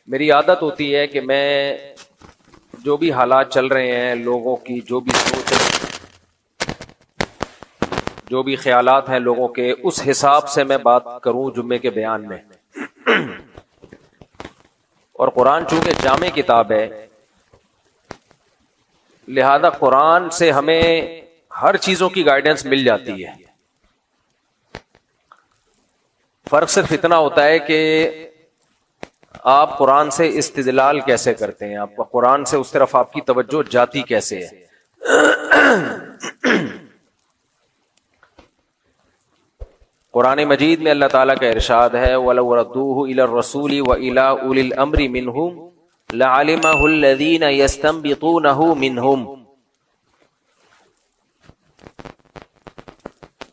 میری عادت ہوتی ہے کہ میں جو بھی حالات چل رہے ہیں، لوگوں کی جو بھی سوچ ہے، جو بھی خیالات ہیں لوگوں کے، اس حساب سے میں بات کروں جمعے کے بیان میں. اور قرآن چونکہ جامع کتاب ہے، لہذا قرآن سے ہمیں ہر چیزوں کی گائیڈنس مل جاتی ہے. فرق صرف اتنا ہوتا ہے کہ آپ قرآن سے استدلال کیسے کرتے ہیں، آپ قرآن سے اس طرف آپ کی توجہ جاتی کیسے ہے. قرآن مجید میں اللہ تعالیٰ کا ارشاد ہے وَلَوْ رَدُّوهُ إِلَى الرَّسُولِ وَإِلَىٰ أُولِي الْأَمْرِ مِنْهُمْ لَعَلِمَهُ الَّذِينَ يَسْتَنبِطُونَهُ مِنْهُمْ.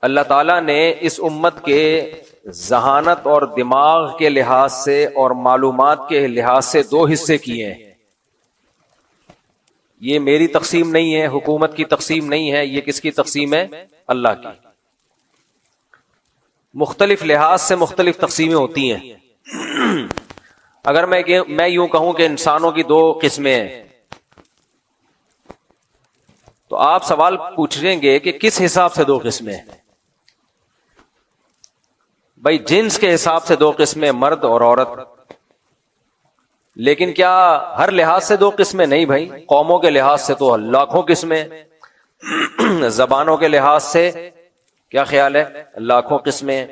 اللہ تعالیٰ نے اس امت کے ذہانت اور دماغ کے لحاظ سے اور معلومات کے لحاظ سے دو حصے کیے ہیں. یہ میری تقسیم نہیں ہے، حکومت کی تقسیم نہیں ہے، یہ کس کی تقسیم ہے؟ اللہ کی. مختلف لحاظ سے مختلف تقسیمیں ہوتی ہیں. اگر میں یوں کہوں کہ انسانوں کی دو قسمیں ہیں، تو آپ سوال پوچھیں گے کہ کس حساب سے دو قسمیں ہیں؟ بھائی جنس کے حساب سے دو قسمیں، مرد اور عورت. لیکن کیا ہر لحاظ سے دو قسمیں؟ نہیں بھائی، قوموں کے لحاظ سے تو لاکھوں قسمیں، زبانوں کے لحاظ سے کیا خیال ہے؟ لاکھوں قسمیں،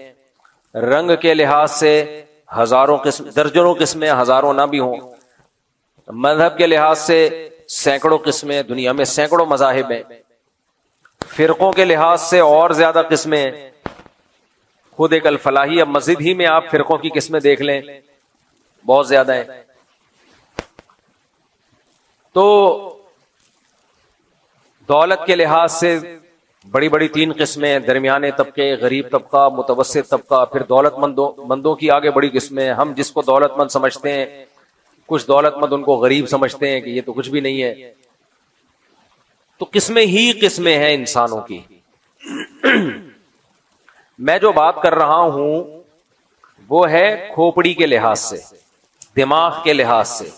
رنگ کے لحاظ سے ہزاروں قسم، درجنوں قسمیں، ہزاروں نہ بھی ہوں. مذہب کے لحاظ سے سینکڑوں قسمیں، دنیا میں سینکڑوں مذاہب ہیں. فرقوں کے لحاظ سے اور زیادہ قسمیں. خود ایک الفلاحی، اب مسجد ہی میں آپ فرقوں کی قسمیں دیکھ لیں، بہت زیادہ ہیں. تو دولت کے لحاظ سے بڑی بڑی تین قسمیں، درمیانے طبقے، غریب طبقہ، متوسط طبقہ، پھر دولت مندوں کی آگے بڑی قسمیں. ہم جس کو دولت مند سمجھتے ہیں، کچھ دولت مند ان کو غریب سمجھتے ہیں کہ یہ تو کچھ بھی نہیں ہے. تو قسمیں ہی قسمیں ہیں انسانوں کی. میں جو بات کر رہا ہوں وہ ہے کھوپڑی کے لحاظ سے، دماغ کے لحاظ سے.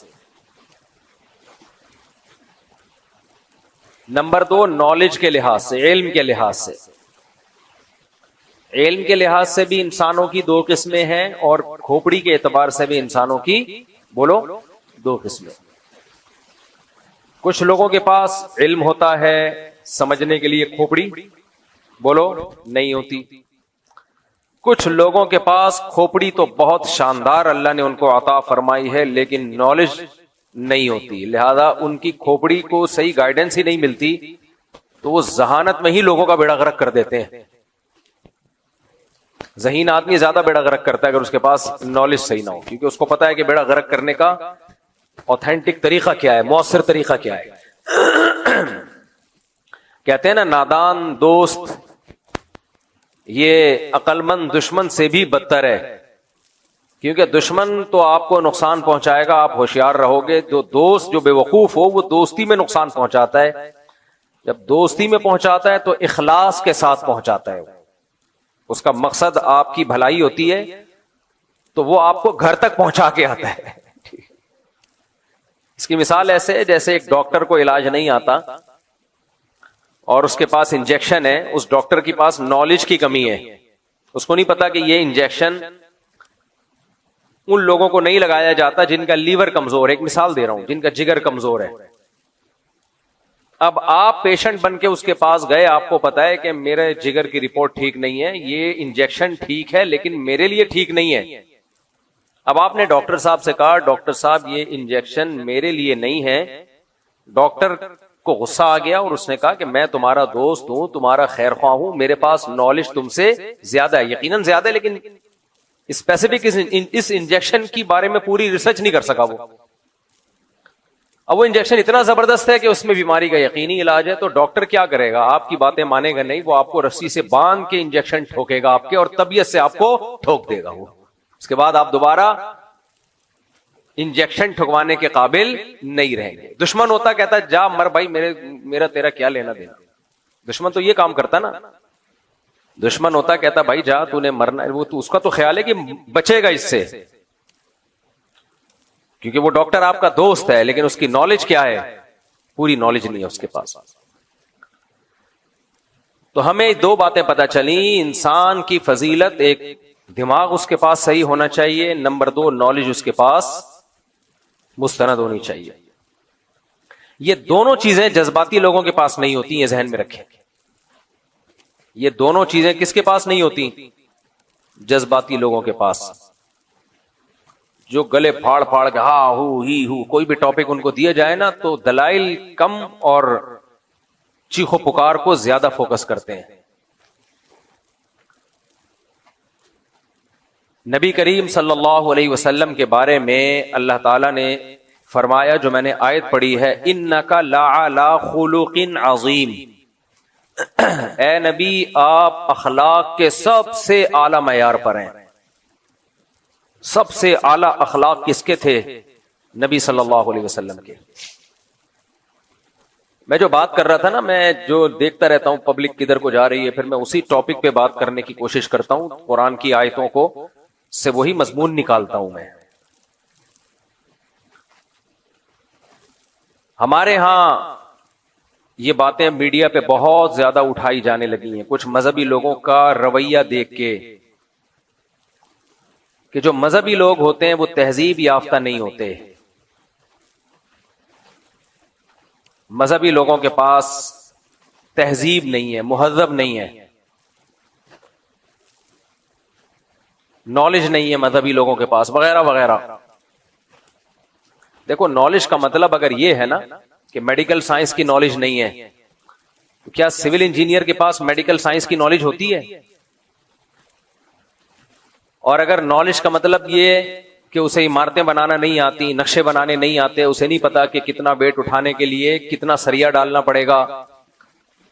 نمبر دو، نالج کے لحاظ سے، علم کے لحاظ سے. علم کے لحاظ سے بھی انسانوں کی دو قسمیں ہیں، اور کھوپڑی کے اعتبار سے بھی انسانوں کی، بولو، دو قسمیں. کچھ لوگوں کے پاس علم ہوتا ہے سمجھنے کے لیے، کھوپڑی بولو نہیں ہوتی. کچھ لوگوں کے پاس کھوپڑی تو بہت شاندار اللہ نے ان کو عطا فرمائی ہے، لیکن نالج نہیں ہوتی. لہذا ان کی کھوپڑی کو صحیح گائیڈنس ہی نہیں ملتی، تو وہ ذہانت میں ہی لوگوں کا بیڑا غرق کر دیتے ہیں. ذہین آدمی زیادہ بیڑا غرق کرتا ہے اگر اس کے پاس نالج صحیح نہ ہو، کیونکہ اس کو پتا ہے کہ بیڑا غرق کرنے کا اوتھینٹک طریقہ کیا ہے، مؤثر طریقہ کیا ہے. کہتے ہیں نا، نادان دوست یہ عقل مند دشمن سے بھی بدتر ہے. کیونکہ دشمن تو آپ کو نقصان پہنچائے گا، آپ ہوشیار رہو گے. جو دوست جو بے وقوف ہو وہ دوستی میں نقصان پہنچاتا ہے. جب دوستی میں پہنچاتا ہے تو اخلاص کے ساتھ پہنچاتا ہے، اس کا مقصد آپ کی بھلائی ہوتی ہے، تو وہ آپ کو گھر تک پہنچا کے آتا ہے. اس کی مثال ایسے ہے جیسے ایک ڈاکٹر کو علاج نہیں آتا اور اس کے پاس انجیکشن ہے. اس ڈاکٹر کے پاس نالج کی کمی ہے، اس کو نہیں پتا کہ یہ انجیکشن ان لوگوں کو نہیں لگایا جاتا جن کا لیور کمزور ہے. ایک مثال دے رہا ہوں، جن کا جگر کمزور ہے. اب آپ پیشنٹ بن کے اس کے پاس گئے، آپ کو پتا ہے کہ میرے جگر کی رپورٹ ٹھیک نہیں ہے، یہ انجیکشن ٹھیک ہے لیکن میرے لیے ٹھیک نہیں ہے. اب آپ نے ڈاکٹر صاحب سے کہا، ڈاکٹر صاحب یہ انجیکشن میرے لیے نہیں ہے. ڈاکٹر کو غصہ آ گیا اور اس نے کہا کہ میں تمہارا دوست ہوں، تمہارا خیر خواہ ہوں، میرے پاس نالج تم سے زیادہ ہے، یقیناً زیادہ ہے، لیکن اسپیسیفک اس انجیکشن کی بارے میں پوری ریسرچ نہیں کر سکا وہ. اب وہ انجیکشن اتنا زبردست ہے کہ اس میں بیماری کا یقینی علاج ہے. تو ڈاکٹر کیا کرے گا؟ آپ کی باتیں مانے گا نہیں، وہ آپ کو رسی سے باندھ کے انجیکشن ٹھوکے گا آپ کے، اور طبیعت سے آپ کو ٹھوک دے گا وہ. اس کے بعد آپ دوبارہ انجیکشن ٹھکوانے کے قابل نہیں رہیں گے. دشمن ہوتا کہتا جا مر بھائی، میرا تیرا کیا لینا دینا. دشمن تو یہ کام کرتا نا. دشمن ہوتا کہتا بھائی جا، تو نے مرنا، وہ تو اس کا تو خیال ہے کہ بچے گا اس سے. کیونکہ وہ ڈاکٹر آپ کا دوست ہے لیکن اس کی نالج کیا ہے؟ پوری نالج نہیں ہے اس کے پاس. تو ہمیں دو باتیں پتہ چلیں. انسان کی فضیلت، ایک دماغ اس کے پاس صحیح ہونا چاہیے، نمبر دو نالج اس کے پاس مستند ہونی چاہیے. یہ دونوں چیزیں جذباتی لوگوں کے پاس نہیں ہوتی، یہ ذہن میں رکھیں. یہ دونوں چیزیں کس کے پاس نہیں ہوتی؟ جذباتی لوگوں کے پاس. جو گلے پھاڑ پھاڑ کے ہا ہو ہی ہو کوئی بھی ٹاپک ان کو دیا جائے نا تو دلائل کم اور چیخو پکار کو زیادہ فوکس کرتے ہیں. نبی کریم صلی اللہ علیہ وسلم کے بارے میں اللہ تعالی نے فرمایا، جو میں نے آیت پڑھی ہے، انک لعلی خلق عظیم. اے نبی آپ اخلاق کے سب سے اعلی معیار پر ہیں. سب سے اعلی اخلاق کس کے تھے؟ نبی صلی اللہ علیہ وسلم کے. میں جو بات کر رہا تھا نا، میں جو دیکھتا رہتا ہوں پبلک کدھر کو جا رہی ہے، پھر میں اسی ٹاپک پہ بات کرنے کی کوشش کرتا ہوں. قرآن کی آیتوں کو سے وہی مضمون نکالتا ہوں میں. ہمارے ہاں یہ باتیں میڈیا پہ بہت زیادہ اٹھائی جانے لگی ہیں کچھ مذہبی لوگوں کا رویہ دیکھ کے، کہ جو مذہبی لوگ ہوتے ہیں وہ تہذیب یافتہ نہیں ہوتے. مذہبی لوگوں کے پاس تہذیب نہیں ہے، مہذب نہیں ہے، نالج نہیں ہے مذہبی لوگوں کے پاس، وغیرہ وغیرہ. دیکھو نالج کا مطلب اگر یہ ہے نا کہ میڈیکل سائنس کی نالج نہیں ہے، تو کیا سول انجینئر کے پاس میڈیکل سائنس کی نالج ہوتی ہے؟ اور اگر نالج کا مطلب یہ کہ اسے عمارتیں بنانا نہیں آتی، نقشے بنانے نہیں آتے، اسے نہیں پتا کہ کتنا ویٹ اٹھانے کے لیے کتنا سریا ڈالنا پڑے گا،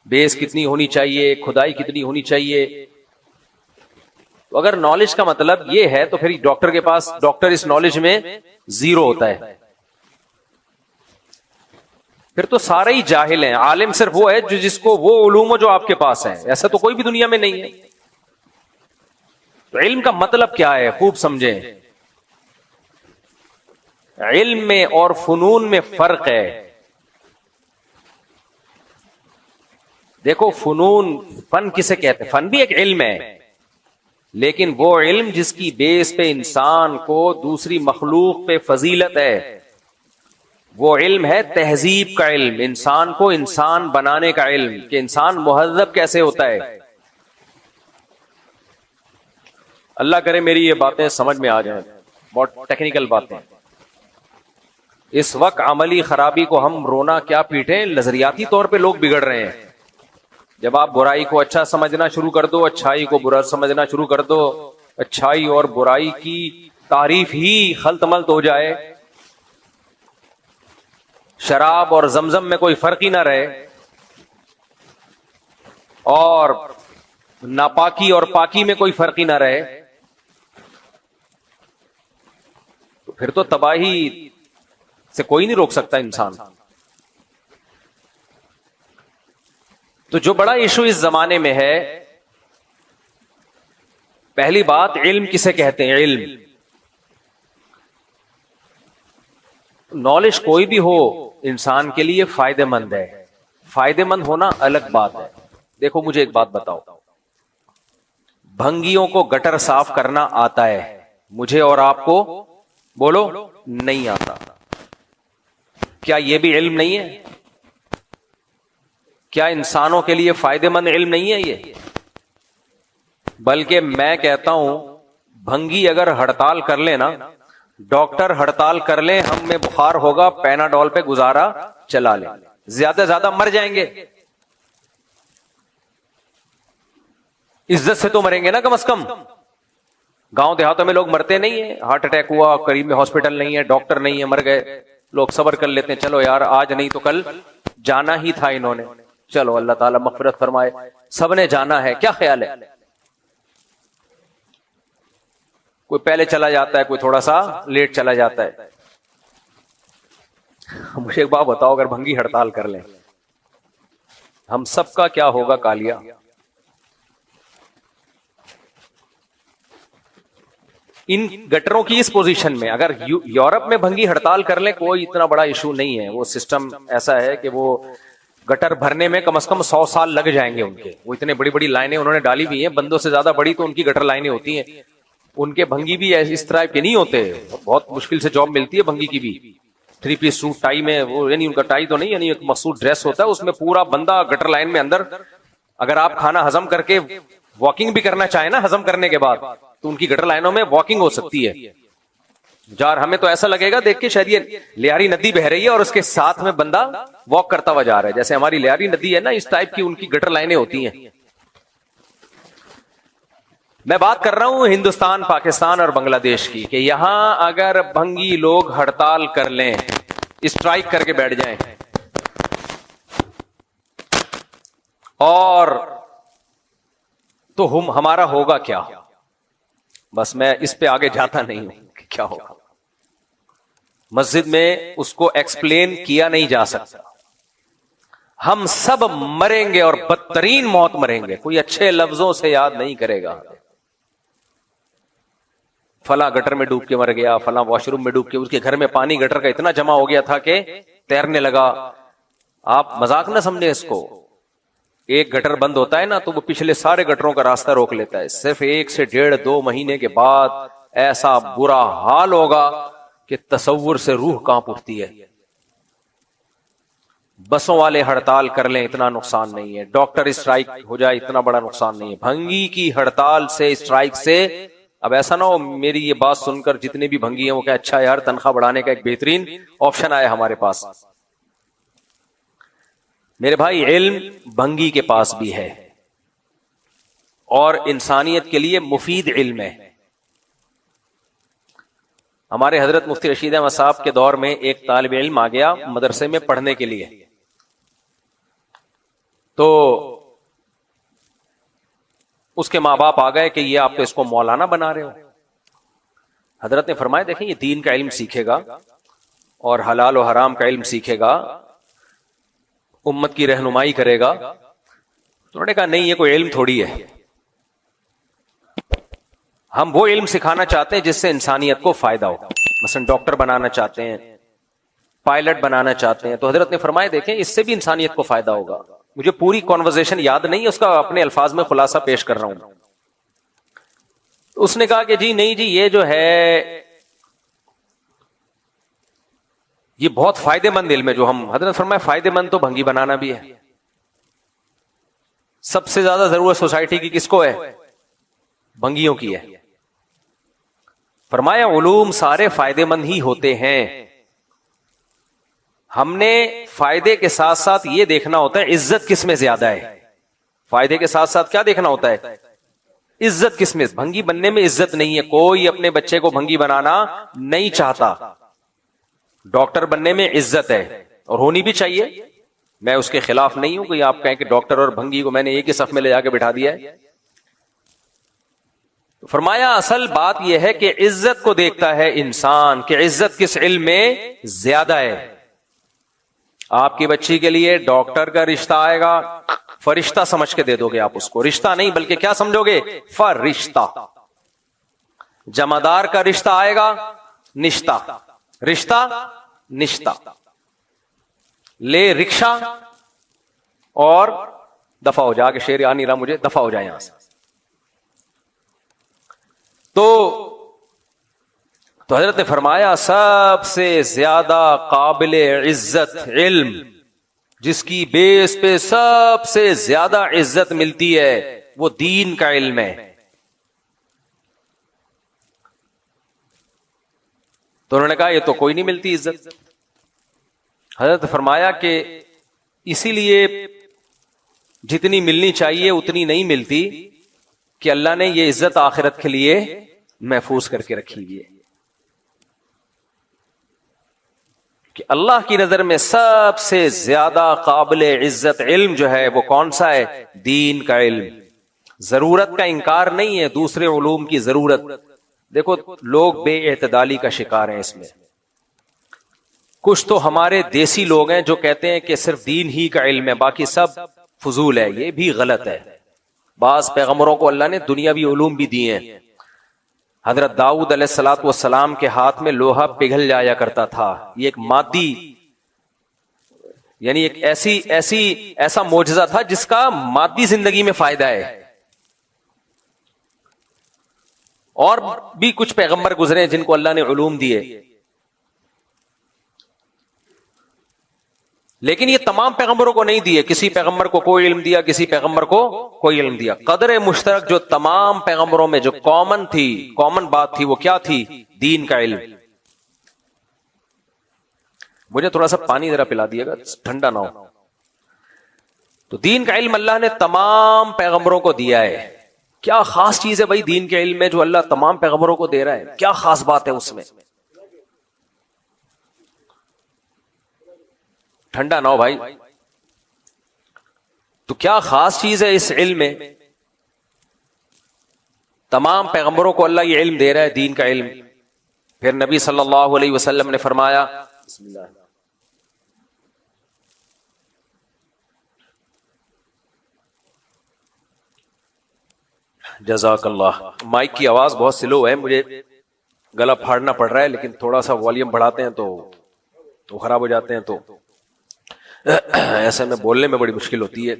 بیس کتنی ہونی چاہیے، کھدائی کتنی ہونی چاہیے. تو اگر نالج کا مطلب یہ ہے تو پھر ڈاکٹر کے پاس، ڈاکٹر اس نالج میں زیرو ہوتا ہے. پھر تو سارے ہی جاہل ہیں. عالم صرف وہ ہے جس کو وہ علوم جو آپ کے پاس ہیں. ایسا تو کوئی بھی دنیا میں نہیں ہے. تو علم کا مطلب کیا ہے خوب سمجھیں. علم میں اور فنون میں فرق ہے. دیکھو فنون، فن کسے کہتے ہیں؟ فن بھی ایک علم ہے، لیکن وہ علم جس کی بیس پہ انسان کو دوسری مخلوق پہ فضیلت ہے، وہ علم ہے تہذیب کا علم، انسان کو انسان بنانے کا علم، کہ انسان مہذب کیسے ہوتا ہے. اللہ کرے میری یہ باتیں سمجھ میں آ جائیں، بہت ٹیکنیکل باتیں. اس وقت عملی خرابی کو ہم رونا کیا پیٹیں، نظریاتی طور پہ لوگ بگڑ رہے ہیں. جب آپ برائی کو اچھا سمجھنا شروع کر دو، اچھائی کو برا سمجھنا شروع کر دو، اچھائی اور برائی کی تعریف ہی خلط ملط ہو جائے، شراب اور زمزم میں کوئی فرق ہی نہ رہے، اور ناپاکی اور پاکی میں کوئی فرق ہی نہ رہے، تو پھر تو تباہی سے کوئی نہیں روک سکتا انسان. تو جو بڑا ایشو اس زمانے میں ہے، پہلی بات علم کسے کہتے ہیں؟ علم، نالج کوئی بھی ہو انسان کے لیے فائدہ مند ہے. فائدہ مند ہونا الگ بات ہے. دیکھو مجھے ایک بات بتاؤ، بھنگیوں کو گٹر صاف کرنا آتا ہے، مجھے اور آپ کو بولو نہیں آتا. کیا یہ بھی علم نہیں ہے؟ کیا انسانوں کے لیے فائدہ مند علم نہیں ہے یہ؟ بلکہ میں کہتا ہوں بھنگی اگر ہڑتال کر لے نا، ڈاکٹر ہڑتال کر لیں، ہم میں بخار ہوگا پیناڈول پہ گزارا چلا لیں، زیادہ سے زیادہ مر جائیں گے، عزت سے تو مریں گے نا کم از کم. گاؤں دیہاتوں میں لوگ مرتے نہیں ہیں، ہارٹ اٹیک ہوا، قریب میں ہاسپٹل نہیں ہے، ڈاکٹر نہیں ہے، مر گئے، لوگ صبر کر لیتے ہیں، چلو یار آج نہیں تو کل جانا ہی تھا انہوں نے، چلو اللہ تعالیٰ مغفرت فرمائے، سب نے جانا ہے. کیا خیال ہے؟ کوئی پہلے چلا جاتا ہے، کوئی تھوڑا سا لیٹ چلا جاتا ہے. مجھے ایک بات بتاؤ، اگر بھنگی ہڑتال کر لیں ہم سب کا کیا ہوگا کالیا؟ ان گٹروں کی اس پوزیشن میں اگر یورپ میں بھنگی ہڑتال کر لیں کوئی اتنا بڑا ایشو نہیں ہے. وہ سسٹم ایسا ہے کہ وہ گٹر بھرنے میں کم از کم 100 سال لگ جائیں گے ان کے. وہ اتنے بڑی بڑی لائنیں انہوں نے ڈالی ہوئی ہیں, بندوں سے زیادہ بڑی تو ان کی گٹر لائنیں ہوتی ہیں. ان کے بھنگی بھی اس طرح کے نہیں ہوتے, بہت مشکل سے جاب ملتی ہے بھنگی کی بھی. 3 پیس سوٹ ٹائی میں, وہ یعنی ان کا ٹائی تو نہیں, یعنی ایک مخصوص ڈریس ہوتا ہے, اس میں پورا بندہ گٹر لائن میں اندر. اگر آپ کھانا ہضم کر کے واکنگ بھی کرنا چاہیں نا ہضم کرنے کے بعد, تو ان کی گٹر لائنوں میں واکنگ ہو سکتی ہے. جار ہمیں تو ایسا لگے گا دیکھ کے شاید یہ لیاری ندی بہ رہی ہے اور اس کے ساتھ میں بندہ واک کرتا ہوا جا رہا ہے, جیسے ہماری لیاری ندی ہے نا, اس ٹائپ کی ان کی گٹر لائنیں ہوتی ہیں. میں بات کر رہا ہوں ہندوستان, پاکستان اور بنگلہ دیش کی, کہ یہاں اگر بھنگی لوگ ہڑتال کر لیں, اسٹرائک کر کے بیٹھ جائیں, اور تو ہمارا ہوگا کیا. بس میں اس پہ آگے جاتا نہیں ہوں کہ کیا ہوگا. مسجد میں اس کو ایکسپلین کیا نہیں جا سکتا. ہم سب مریں گے اور بدترین موت مریں گے, کوئی اچھے لفظوں سے یاد نہیں کرے گا. فلاں گٹر میں ڈوب کے مر گیا, فلاں واش روم میں ڈوب کے, اس کے گھر میں پانی گٹر کا اتنا جمع ہو گیا تھا کہ تیرنے لگا. آپ مذاق نہ سمجھیں اس کو. ایک گٹر بند ہوتا ہے نا تو وہ پچھلے سارے گٹروں کا راستہ روک لیتا ہے. صرف 1 سے 1.5-2 مہینے کے بعد ایسا برا حال ہوگا کہ تصور سے روح کانپ اٹھتی ہے. بسوں والے ہڑتال کر لیں اتنا نقصان نہیں ہے, ڈاکٹر اسٹرائک ہو جائے اتنا بڑا نقصان نہیں ہے. بھنگی کی ہڑتال سے, اسٹرائک سے, اب ایسا نہ ہو میری یہ بات سن کر جتنے بھی بھنگی ہیں وہ کہ اچھا یار تنخواہ بڑھانے کا ایک بہترین آپشن آیا ہمارے پاس. میرے بھائی علم بھنگی کے پاس بھی ہے اور انسانیت کے لیے مفید علم ہے. ہمارے حضرت مفتی رشید احمد صاحب کے دور میں ایک طالب علم آ گیا مدرسے میں پڑھنے کے لیے, تو اس کے ماں باپ آ گئے کہ یہ آپ تو اس کو مولانا بنا رہے ہو. حضرت نے فرمایا دیکھیں یہ دین کا علم سیکھے گا اور حلال و حرام کا علم سیکھے گا, امت کی رہنمائی کرے گا. تو انہوں نے کہا نہیں یہ کوئی علم تھوڑی ہے, ہم وہ علم سکھانا چاہتے ہیں جس سے انسانیت کو فائدہ ہو. مثلا ڈاکٹر بنانا چاہتے ہیں, پائلٹ بنانا چاہتے ہیں, تو حضرت نے فرمایا دیکھیں اس سے بھی انسانیت کو فائدہ ہوگا. مجھے پوری کانورزیشن یاد نہیں ہے, اس کا اپنے الفاظ میں خلاصہ پیش کر رہا ہوں. اس نے کہا کہ جی نہیں جی یہ جو ہے یہ بہت فائدے مند علم ہے جو ہم. حضرت فرمایا فائدے مند تو بھنگی بنانا بھی ہے. سب سے زیادہ ضرورت سوسائٹی کی کس کو ہے؟ بھنگیوں کی ہے. فرمایا علوم سارے فائدے مند ہی ہوتے ہیں, ہم نے فائدے کے ساتھ ساتھ یہ دیکھنا ہوتا ہے عزت کس میں زیادہ ہے. فائدے کے ساتھ ساتھ کیا دیکھنا ہوتا ہے؟ عزت کس میں. بھنگی بننے میں عزت نہیں ہے, کوئی اپنے بچے کو بھنگی بنانا نہیں چاہتا. ڈاکٹر بننے میں عزت ہے اور ہونی بھی چاہیے, میں اس کے خلاف نہیں ہوں کہ آپ کہیں کہ ڈاکٹر اور بھنگی کو میں نے ایک ہی صف میں لے جا کے بٹھا دیا ہے. فرمایا اصل بات یہ ہے کہ عزت کو دیکھتا ہے انسان کہ عزت کس علم میں زیادہ ہے. آپ کی بچی کے لیے ڈاکٹر کا رشتہ آئے گا, فرشتہ سمجھ کے دے دو گے آپ اس کو, رشتہ نہیں بلکہ کیا سمجھو گے؟ فرشتہ. جمعدار کا رشتہ آئے گا, نشتہ, رشتہ نشتہ. لے رکشہ اور دفع ہو جا کے, شیر آ نہیں رہا مجھے, دفع ہو جائے یہاں سے. تو حضرت نے فرمایا سب سے زیادہ قابل عزت علم جس کی بیس پہ سب سے زیادہ عزت ملتی ہے وہ دین کا علم ہے. تو انہوں نے کہا یہ تو کوئی نہیں ملتی عزت. حضرت فرمایا کہ اسی لیے جتنی ملنی چاہیے اتنی نہیں ملتی کہ اللہ نے یہ عزت آخرت کے لیے محفوظ کر کے رکھی ہوئی ہے. کہ اللہ کی نظر میں سب سے زیادہ قابل عزت علم جو ہے وہ کون سا ہے؟ دین کا علم. ضرورت کا انکار نہیں ہے, دوسرے علوم کی ضرورت. دیکھو لوگ بے اعتدالی کا شکار ہیں اس میں. کچھ تو ہمارے دیسی لوگ ہیں جو کہتے ہیں کہ صرف دین ہی کا علم ہے باقی سب فضول ہے. یہ بھی غلط ہے. بعض پیغمبروں کو اللہ نے دنیاوی علوم بھی دیے ہیں. حضرت داؤد علیہ الصلوۃ والسلام کے ہاتھ میں لوہا پگھل جایا کرتا تھا. یہ ایک مادی یعنی ایک ایسا معجزہ تھا جس کا مادی زندگی میں فائدہ ہے. اور بھی کچھ پیغمبر گزرے جن کو اللہ نے علوم دیے, لیکن یہ تمام پیغمبروں کو نہیں دیے. کسی پیغمبر کو کوئی علم دیا, کسی پیغمبر کو کوئی علم دیا. قدر مشترک جو تمام پیغمبروں میں جو کامن بات تھی وہ کیا تھی؟ دین کا علم. مجھے تھوڑا سا پانی ذرا پلا دیے گا, ٹھنڈا نہ ہو. تو دین کا علم اللہ نے تمام پیغمبروں کو دیا ہے. کیا خاص چیز ہے بھائی دین کے علم میں جو اللہ تمام پیغمبروں کو دے رہا ہے؟ کیا خاص بات ہے اس میں؟ ٹھنڈا نہ ہو بھائی. تو کیا خاص چیز ہے اس علم میں؟ تمام پیغمبروں کو اللہ یہ علم دے رہا ہے, دین کا علم. پھر نبی صلی اللہ علیہ وسلم نے فرمایا, بسم اللہ, جزاک اللہ. مائک کی آواز بہت سلو ہے, مجھے گلا پھاڑنا پڑ رہا ہے, لیکن تھوڑا سا والیوم بڑھاتے ہیں تو خراب ہو جاتے ہیں, تو ایسے میں بولنے میں بڑی مشکل ہوتی ہے.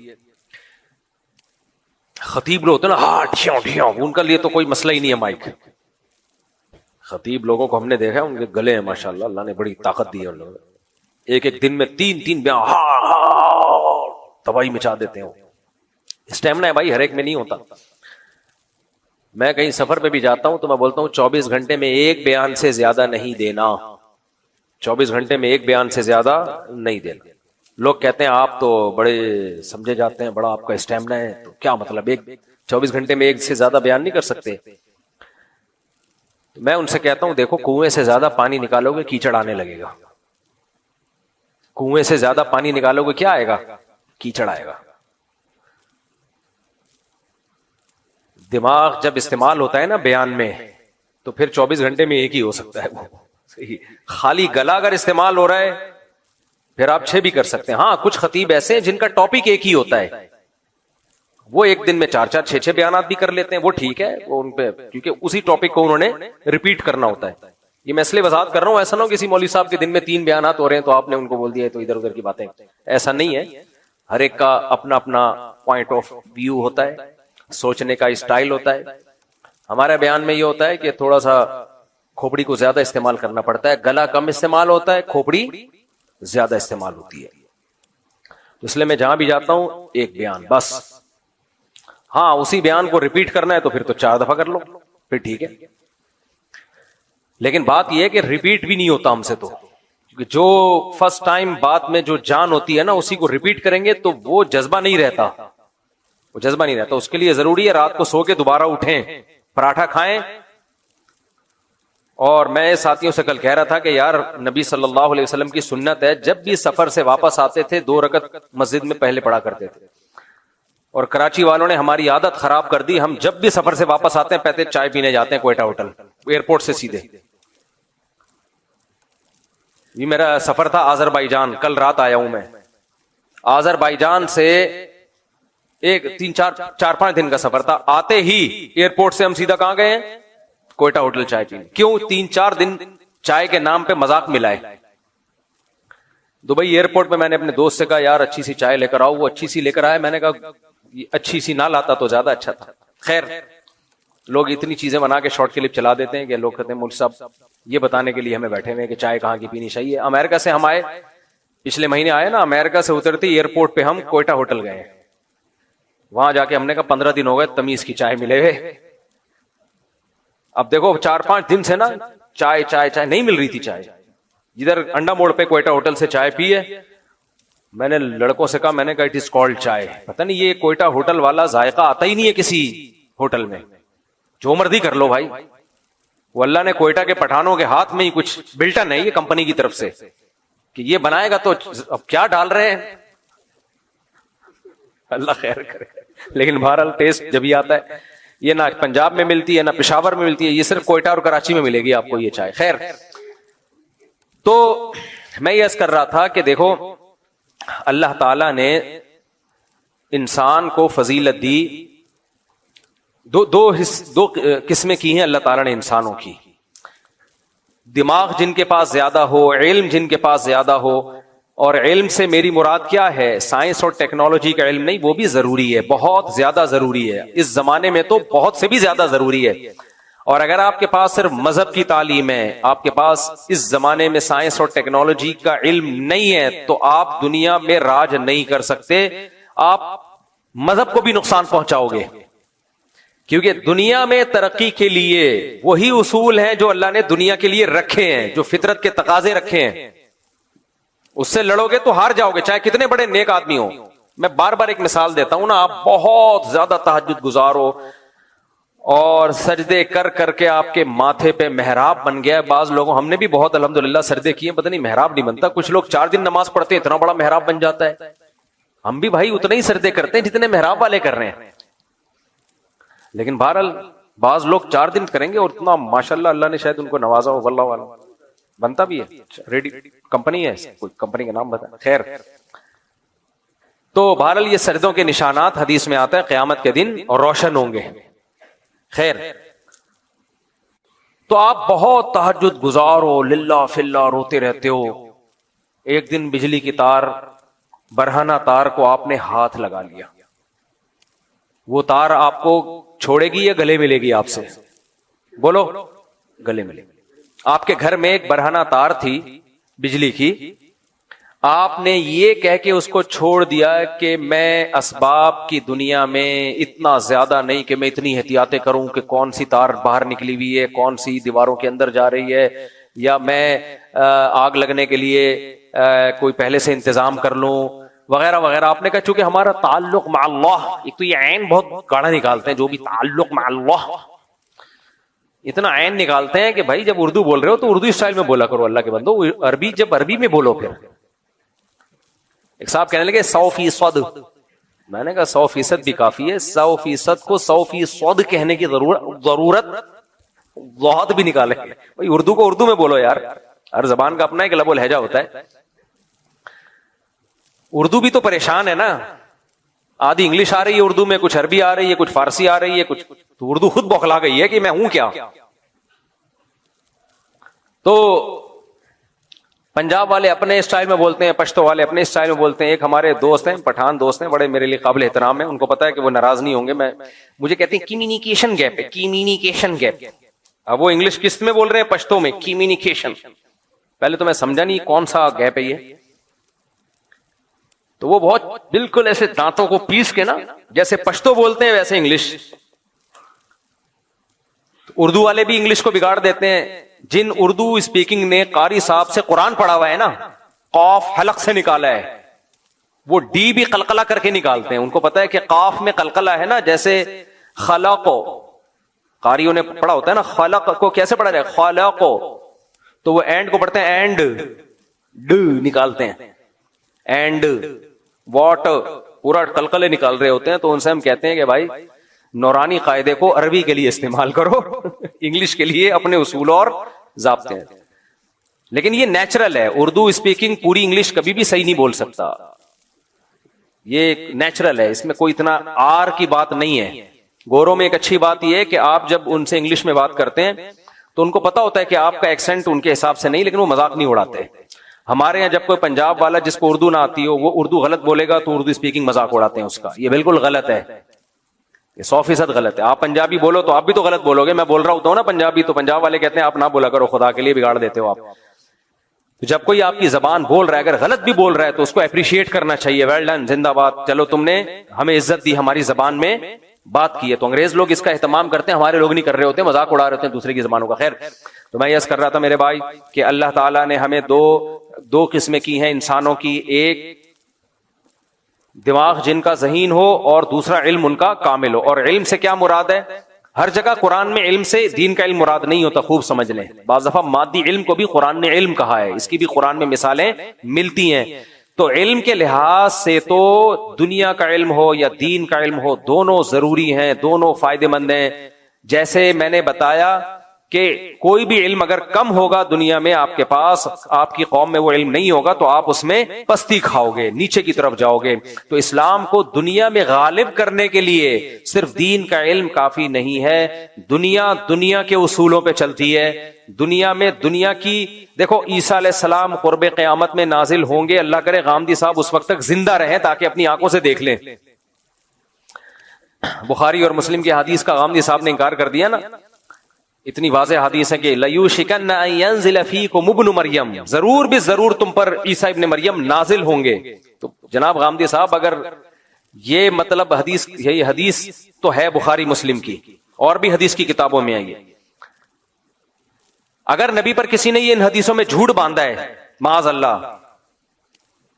خطیب لوگ ہوتے ہیں نا, ہاں ٹھیوں ٹھیوں, ان کا لیے تو کوئی مسئلہ ہی نہیں ہے مائک. خطیب لوگوں کو ہم نے دیکھا, ان کے گلے ہیں ماشاءاللہ, اللہ نے بڑی طاقت دی ہے ان لوگوں. ایک دن میں 3 بیان تباہی مچا دیتے ہیں. اسٹیمنا ہے بھائی, ہر ایک میں نہیں ہوتا. میں کہیں سفر پہ بھی جاتا ہوں تو میں بولتا ہوں 24 گھنٹے میں ایک بیان سے زیادہ نہیں دینا. 24 گھنٹے میں ایک بیان سے زیادہ نہیں دینا. لوگ کہتے ہیں آپ تو بڑے سمجھے جاتے ہیں, بڑا آپ کا اسٹیمنا ہے. تو کیا مطلب 24 گھنٹے میں ایک سے زیادہ بیان نہیں کر سکتے؟ میں ان سے کہتا ہوں دیکھو, کنویں سے زیادہ پانی نکالو گے کیچڑ آنے لگے گا. کنویں سے زیادہ پانی نکالو گے کیا آئے گا؟ کیچڑ آئے گا. دماغ جب استعمال ہوتا ہے نا بیان میں, تو پھر 24 گھنٹے میں ایک ہی ہو سکتا ہے وہ. خالی گلا اگر استعمال ہو رہا ہے پھر آپ 6 بھی کر سکتے ہیں. ہاں کچھ خطیب ایسے ہیں جن کا ٹاپک ایک ہی ہوتا ہے, وہ ایک دن میں 4 6 بیانات بھی کر لیتے ہیں, وہ ٹھیک ہے, وہ ان پہ کیونکہ اسی ٹاپک کو انہوں نے ریپیٹ کرنا ہوتا ہے. یہ میں اس لیے وضاحت کر رہا ہوں, ایسا نہ ہو کسی مولوی صاحب کے دن میں 3 بیانات ہو رہے ہیں تو آپ نے ان کو بول دیا ہے تو ادھر ادھر کی باتیں. ایسا نہیں ہے, ہر ایک کا اپنا اپنا پوائنٹ آف ویو ہوتا ہے, سوچنے کا اسٹائل ہوتا ہے. ہمارا بیان میں یہ ہوتا ہے کہ تھوڑا سا کھوپڑی کو زیادہ استعمال کرنا پڑتا ہے, گلا کم استعمال ہوتا ہے, کھوپڑی زیادہ استعمال ہوتی ہے. تو اس لیے میں جہاں بھی جاتا ہوں ایک بیان بس. ہاں اسی بیان کو ریپیٹ کرنا ہے تو پھر تو 4 دفعہ کر لو, پھر ٹھیک ہے. لیکن بات یہ ہے کہ ریپیٹ بھی نہیں ہوتا ہم سے, تو کیونکہ جو فرسٹ ٹائم بات میں جو جان ہوتی ہے نا اسی کو ریپیٹ کریں گے تو وہ جذبہ نہیں رہتا, وہ جذبہ نہیں رہتا. اس کے لیے ضروری ہے رات کو سو کے دوبارہ اٹھیں, پراٹھا کھائیں. اور میں ساتھیوں سے کل کہہ رہا تھا کہ یار نبی صلی اللہ علیہ وسلم کی سنت ہے, جب بھی سفر سے واپس آتے تھے 2 رکعت مسجد میں پہلے پڑھا کرتے تھے. اور کراچی والوں نے ہماری عادت خراب کر دی, ہم جب بھی سفر سے واپس آتے ہیں پہلے چائے پینے جاتے ہیں کوئٹہ ہوٹل, ایئرپورٹ سے سیدھے. یہ میرا سفر تھا آذربائیجان, کل رات آیا ہوں میں. آذربائیجان سے 4-5 دن کا سفر تھا. آتے ہی ایئرپورٹ سے ہم سیدھا کہاں گئے ہیں؟ کوئٹہ ہوٹل چائے پینے. کیوں؟ 3-4 دن چائے کے نام پہ مذاق ملا ہے. دبئی ایئرپورٹ پہ میں نے اپنے دوست سے کہا یار اچھی سی چائے لے کر آؤ, وہ اچھی سی لے کر آئے. میں نے کہا اچھی سی نہ لاتا تو زیادہ اچھا تھا. خیر لوگ اتنی چیزیں بنا کے شارٹ کلپ چلا دیتے ہیں کہ لوگ کہتے ہیں مولوی صاحب یہ بتانے کے لیے ہمیں بیٹھے ہوئے کہ چائے کہاں کی پینی چاہیے. امریکہ سے ہم آئے, پچھلے مہینے آئے نا, امریکہ سے اترتے ایئرپورٹ پہ ہم کوئٹہ ہوٹل گئے. وہاں جا کے ہم نے کہا 15 دن ہو گئے تمیز کی چائے ملے ہوئے. اب دیکھو 4-5 دن سے نا چائے چائے چائے نہیں مل رہی تھی. چائے جدھر انڈا موڑ پہ کوئٹہ ہوٹل سے چائے پی ہے, میں نے لڑکوں سے کہا, میں نے کہا اٹ از کالڈ چائے. پتہ نہیں یہ کوئٹہ ہوٹل والا ذائقہ آتا ہی نہیں ہے کسی ہوٹل میں. جو مرضی کر لو بھائی, وہ اللہ نے کوئٹہ کے پٹھانوں کے ہاتھ میں ہی کچھ بلٹن ہے یہ کمپنی کی طرف سے کہ یہ بنائے گا تو اب کیا ڈال رہے ہیں, اللہ خیر کرے. لیکن بہرحال ٹیسٹ جب ہی آتا ہے. یہ نہ پنجاب میں ملتی ہے نہ پشاور میں ملتی ہے, یہ صرف کوئٹہ اور کراچی میں ملے گی آپ کو یہ چائے. خیر تو میں یہ عرض کر رہا تھا کہ دیکھو اللہ تعالی نے انسان کو فضیلت دی دو قسمیں کی ہیں اللہ تعالیٰ نے انسانوں کی. دماغ جن کے پاس زیادہ ہو، علم جن کے پاس زیادہ ہو. اور علم سے میری مراد کیا ہے؟ سائنس اور ٹیکنالوجی کا علم نہیں، وہ بھی ضروری ہے، بہت زیادہ ضروری ہے، اس زمانے میں تو بہت سے بھی زیادہ ضروری ہے. اور اگر آپ کے پاس صرف مذہب کی تعلیم ہے، آپ کے پاس اس زمانے میں سائنس اور ٹیکنالوجی کا علم نہیں ہے، تو آپ دنیا میں راج نہیں کر سکتے، آپ مذہب کو بھی نقصان پہنچاؤ گے. کیونکہ دنیا میں ترقی کے لیے وہی اصول ہیں جو اللہ نے دنیا کے لیے رکھے ہیں، جو فطرت کے تقاضے رکھے ہیں. اس سے لڑو گے تو ہار جاؤ گے، چاہے کتنے بڑے نیک آدمی ہو. میں بار بار ایک مثال دیتا ہوں نا، آپ بہت زیادہ تہجد گزار ہو اور سجدے کر کر کے آپ کے ماتھے پہ محراب بن گیا ہے. بعض لوگوں، ہم نے بھی بہت الحمدللہ سجدے کیے، پتہ نہیں محراب نہیں بنتا. کچھ لوگ 4 دن نماز پڑھتے اتنا بڑا محراب بن جاتا ہے. ہم بھی بھائی اتنے ہی سجدے کرتے ہیں جتنے محراب والے کر رہے ہیں. لیکن بہرحال بعض لوگ 4 دن کریں گے اور اتنا ماشاءاللہ اللہ نے شاید ان کو نوازا ہو، واللہ والا بنتا بھی ہے. ریڈی کمپنی ہے، کوئی کمپنی کا نام بتا. خیر، تو بہرحال یہ سجدوں کے نشانات حدیث میں آتا ہے قیامت کے دن اور روشن ہوں گے. خیر، تو آپ بہت تہجد گزار ہو، للہ فی اللہ روتے رہتے ہو. ایک دن بجلی کی تار، برہنہ تار کو آپ نے ہاتھ لگا لیا. وہ تار آپ کو چھوڑے گی یا گلے ملے گی آپ سے؟ بولو، گلے ملے گی. آپ کے گھر میں ایک برہنہ تار تھی بجلی کی، آپ نے یہ کہہ کے اس کو چھوڑ دیا کہ میں اسباب کی دنیا میں اتنا زیادہ نہیں کہ میں اتنی احتیاطیں کروں کہ کون سی تار باہر نکلی ہوئی ہے، کون سی دیواروں کے اندر جا رہی ہے، یا میں آگ لگنے کے لیے کوئی پہلے سے انتظام کر لوں وغیرہ وغیرہ. آپ نے کہا چونکہ ہمارا تعلق مع اللہ، ایک تو یہ عین بہت گاڑا نکالتے ہیں جو بھی تعلق مع اللہ، اتنا عین نکالتے ہیں کہ بھائی جب اردو بول رہے ہو تو اردو اسٹائل میں بولا کرو اللہ کے بندو، عربی جب عربی میں بولو. پھر ایک صاحب کہنے لگے 100%. میں نے کہا 100% بھی کافی ہے، 100% کو 100% کہنے کی ضرورت بہت بھی نکالے. بھائی اردو کو اردو میں بولو یار، ہر زبان کا اپنا ایک لب و لہجہ ہوتا ہے. اردو بھی تو پریشان ہے نا، آدھی انگلش آ رہی ہے اردو میں، کچھ عربی آ رہی ہے، کچھ فارسی آ رہی ہے، کچھ تو اردو خود بوکھلا گئی ہے کہ میں ہوں کیا. تو پنجاب والے اپنے اسٹائل میں بولتے ہیں، پشتو والے اپنے اسٹائل میں بولتے ہیں. ایک ہمارے دوست ہیں، پٹھان دوست ہیں، بڑے میرے لیے قابل احترام ہیں، ان کو پتا ہے کہ وہ ناراض نہیں ہوں گے. مجھے کہتے ہیں کمیونیکیشن گیپ ہے، کمیونیکیشن گیپ. اب وہ انگلش کس میں بول رہے ہیں؟ پشتو میں، کمیونیکیشن. پہلے تو میں سمجھا نہیں کون سا گیپ ہے یہ. تو وہ بہت بالکل ایسے دانتوں کو پیس کے نا، جیسے پشتو بولتے ہیں ویسے انگلش. اردو والے بھی انگلش کو بگاڑ دیتے ہیں. جن اردو اسپیکنگ نے قاری صاحب سے قرآن پڑھا ہوا ہے نا، قاف حلق سے نکالا ہے، وہ ڈی بھی قلقلہ کر کے نکالتے ہیں. ان کو پتا ہے کہ قاف میں قلقلہ ہے نا، جیسے خلق، قاریوں نے پڑھا ہوتا ہے نا خلق کو کیسے پڑھا جائے، خلق، تو وہ اینڈ کو پڑھتے ہیں اینڈ، ڈ نکالتے ہیں، اینڈ واٹ، پورا قلقلے نکال رہے ہوتے ہیں. تو ان سے ہم کہتے ہیں کہ بھائی نورانی قاعدے کو عربی کے لیے استعمال کرو، انگلش کے لیے اپنے اصول اور ضابطے ہیں. لیکن یہ نیچرل ہے، اردو اسپیکنگ پوری انگلش کبھی بھی صحیح نہیں بول سکتا، یہ نیچرل ہے، اس میں کوئی اتنا آر کی بات نہیں ہے. گوروں میں ایک اچھی بات یہ ہے کہ آپ جب ان سے انگلش میں بات کرتے ہیں تو ان کو پتا ہوتا ہے کہ آپ کا ایکسنٹ ان کے حساب سے نہیں، لیکن وہ مذاق نہیں اڑاتے. ہمارے یہاں جب کوئی پنجاب والا جس کو اردو نہ آتی ہو وہ اردو غلط بولے گا تو اردو اسپیکنگ مذاق اڑاتے ہیں اس کا. یہ بالکل غلط ہے، یہ 100% غلط ہے. آپ پنجابی بولو تو آپ بھی تو غلط بولو گے. میں بول رہا ہوتا ہوں نا پنجابی، تو پنجاب والے کہتے ہیں آپ نہ بولا کرو، خدا کے لیے بگاڑ دیتے ہو آپ. جب کوئی آپ کی زبان بول رہا ہے، اگر غلط بھی بول رہا ہے تو اس کو اپریشیٹ کرنا چاہیے. ویل ڈن، زندہ باد، چلو تم نے ہمیں عزت دی، ہماری زبان میں بات کی ہے. تو انگریز لوگ اس کا اہتمام کرتے ہیں، ہمارے لوگ نہیں کر رہے ہوتے، مذاق اڑا رہے ہوتے ہیں دوسرے کی زبانوں کا. خیر، تو میں یس کر رہا تھا میرے بھائی کہ اللہ تعالیٰ نے ہمیں دو قسمیں کی ہیں انسانوں کی، ایک دماغ جن کا ذہین ہو اور دوسرا علم ان کا کامل ہو. اور علم سے کیا مراد ہے؟ ہر جگہ قرآن میں علم سے دین کا علم مراد نہیں ہوتا، خوب سمجھ لیں. بعض دفعہ مادی علم کو بھی قرآن نے علم کہا ہے، اس کی بھی قرآن میں مثالیں ملتی ہیں. تو علم کے لحاظ سے تو دنیا کا علم ہو یا دین کا علم ہو، دونوں ضروری ہیں، دونوں فائدے مند ہیں. جیسے میں نے بتایا کہ کوئی بھی علم اگر کم ہوگا دنیا میں آپ کے پاس، آپ کی قوم میں وہ علم نہیں ہوگا تو آپ اس میں پستی کھاؤ گے، نیچے کی طرف جاؤ گے. تو اسلام کو دنیا میں غالب کرنے کے لیے صرف دین کا علم کافی نہیں ہے. دنیا کے اصولوں پہ چلتی ہے. دنیا میں دنیا کی دیکھو، عیسیٰ علیہ السلام قرب قیامت میں نازل ہوں گے. اللہ کرے غامدی صاحب اس وقت تک زندہ رہیں تاکہ اپنی آنکھوں سے دیکھ لیں. بخاری اور مسلم کی حدیث کا غامدی صاحب نے انکار کر دیا نا. اتنی واضح حدیث ہے کہ لَيُوشِكَنَّ أَن يَنزِلَ فِيكُمُ ابْنُ مَرْيَم، ضرور بھی ضرور تم پر عیسیٰ ابن مریم نازل ہوں گے. تو جناب غامدی صاحب اگر یہ مطلب حدیث، یہی حدیث تو ہے بخاری مسلم کی، اور بھی حدیث کی کتابوں میں آئی ہے. اگر نبی پر کسی نے یہ ان حدیثوں میں جھوٹ باندھا ہے معاذ اللہ،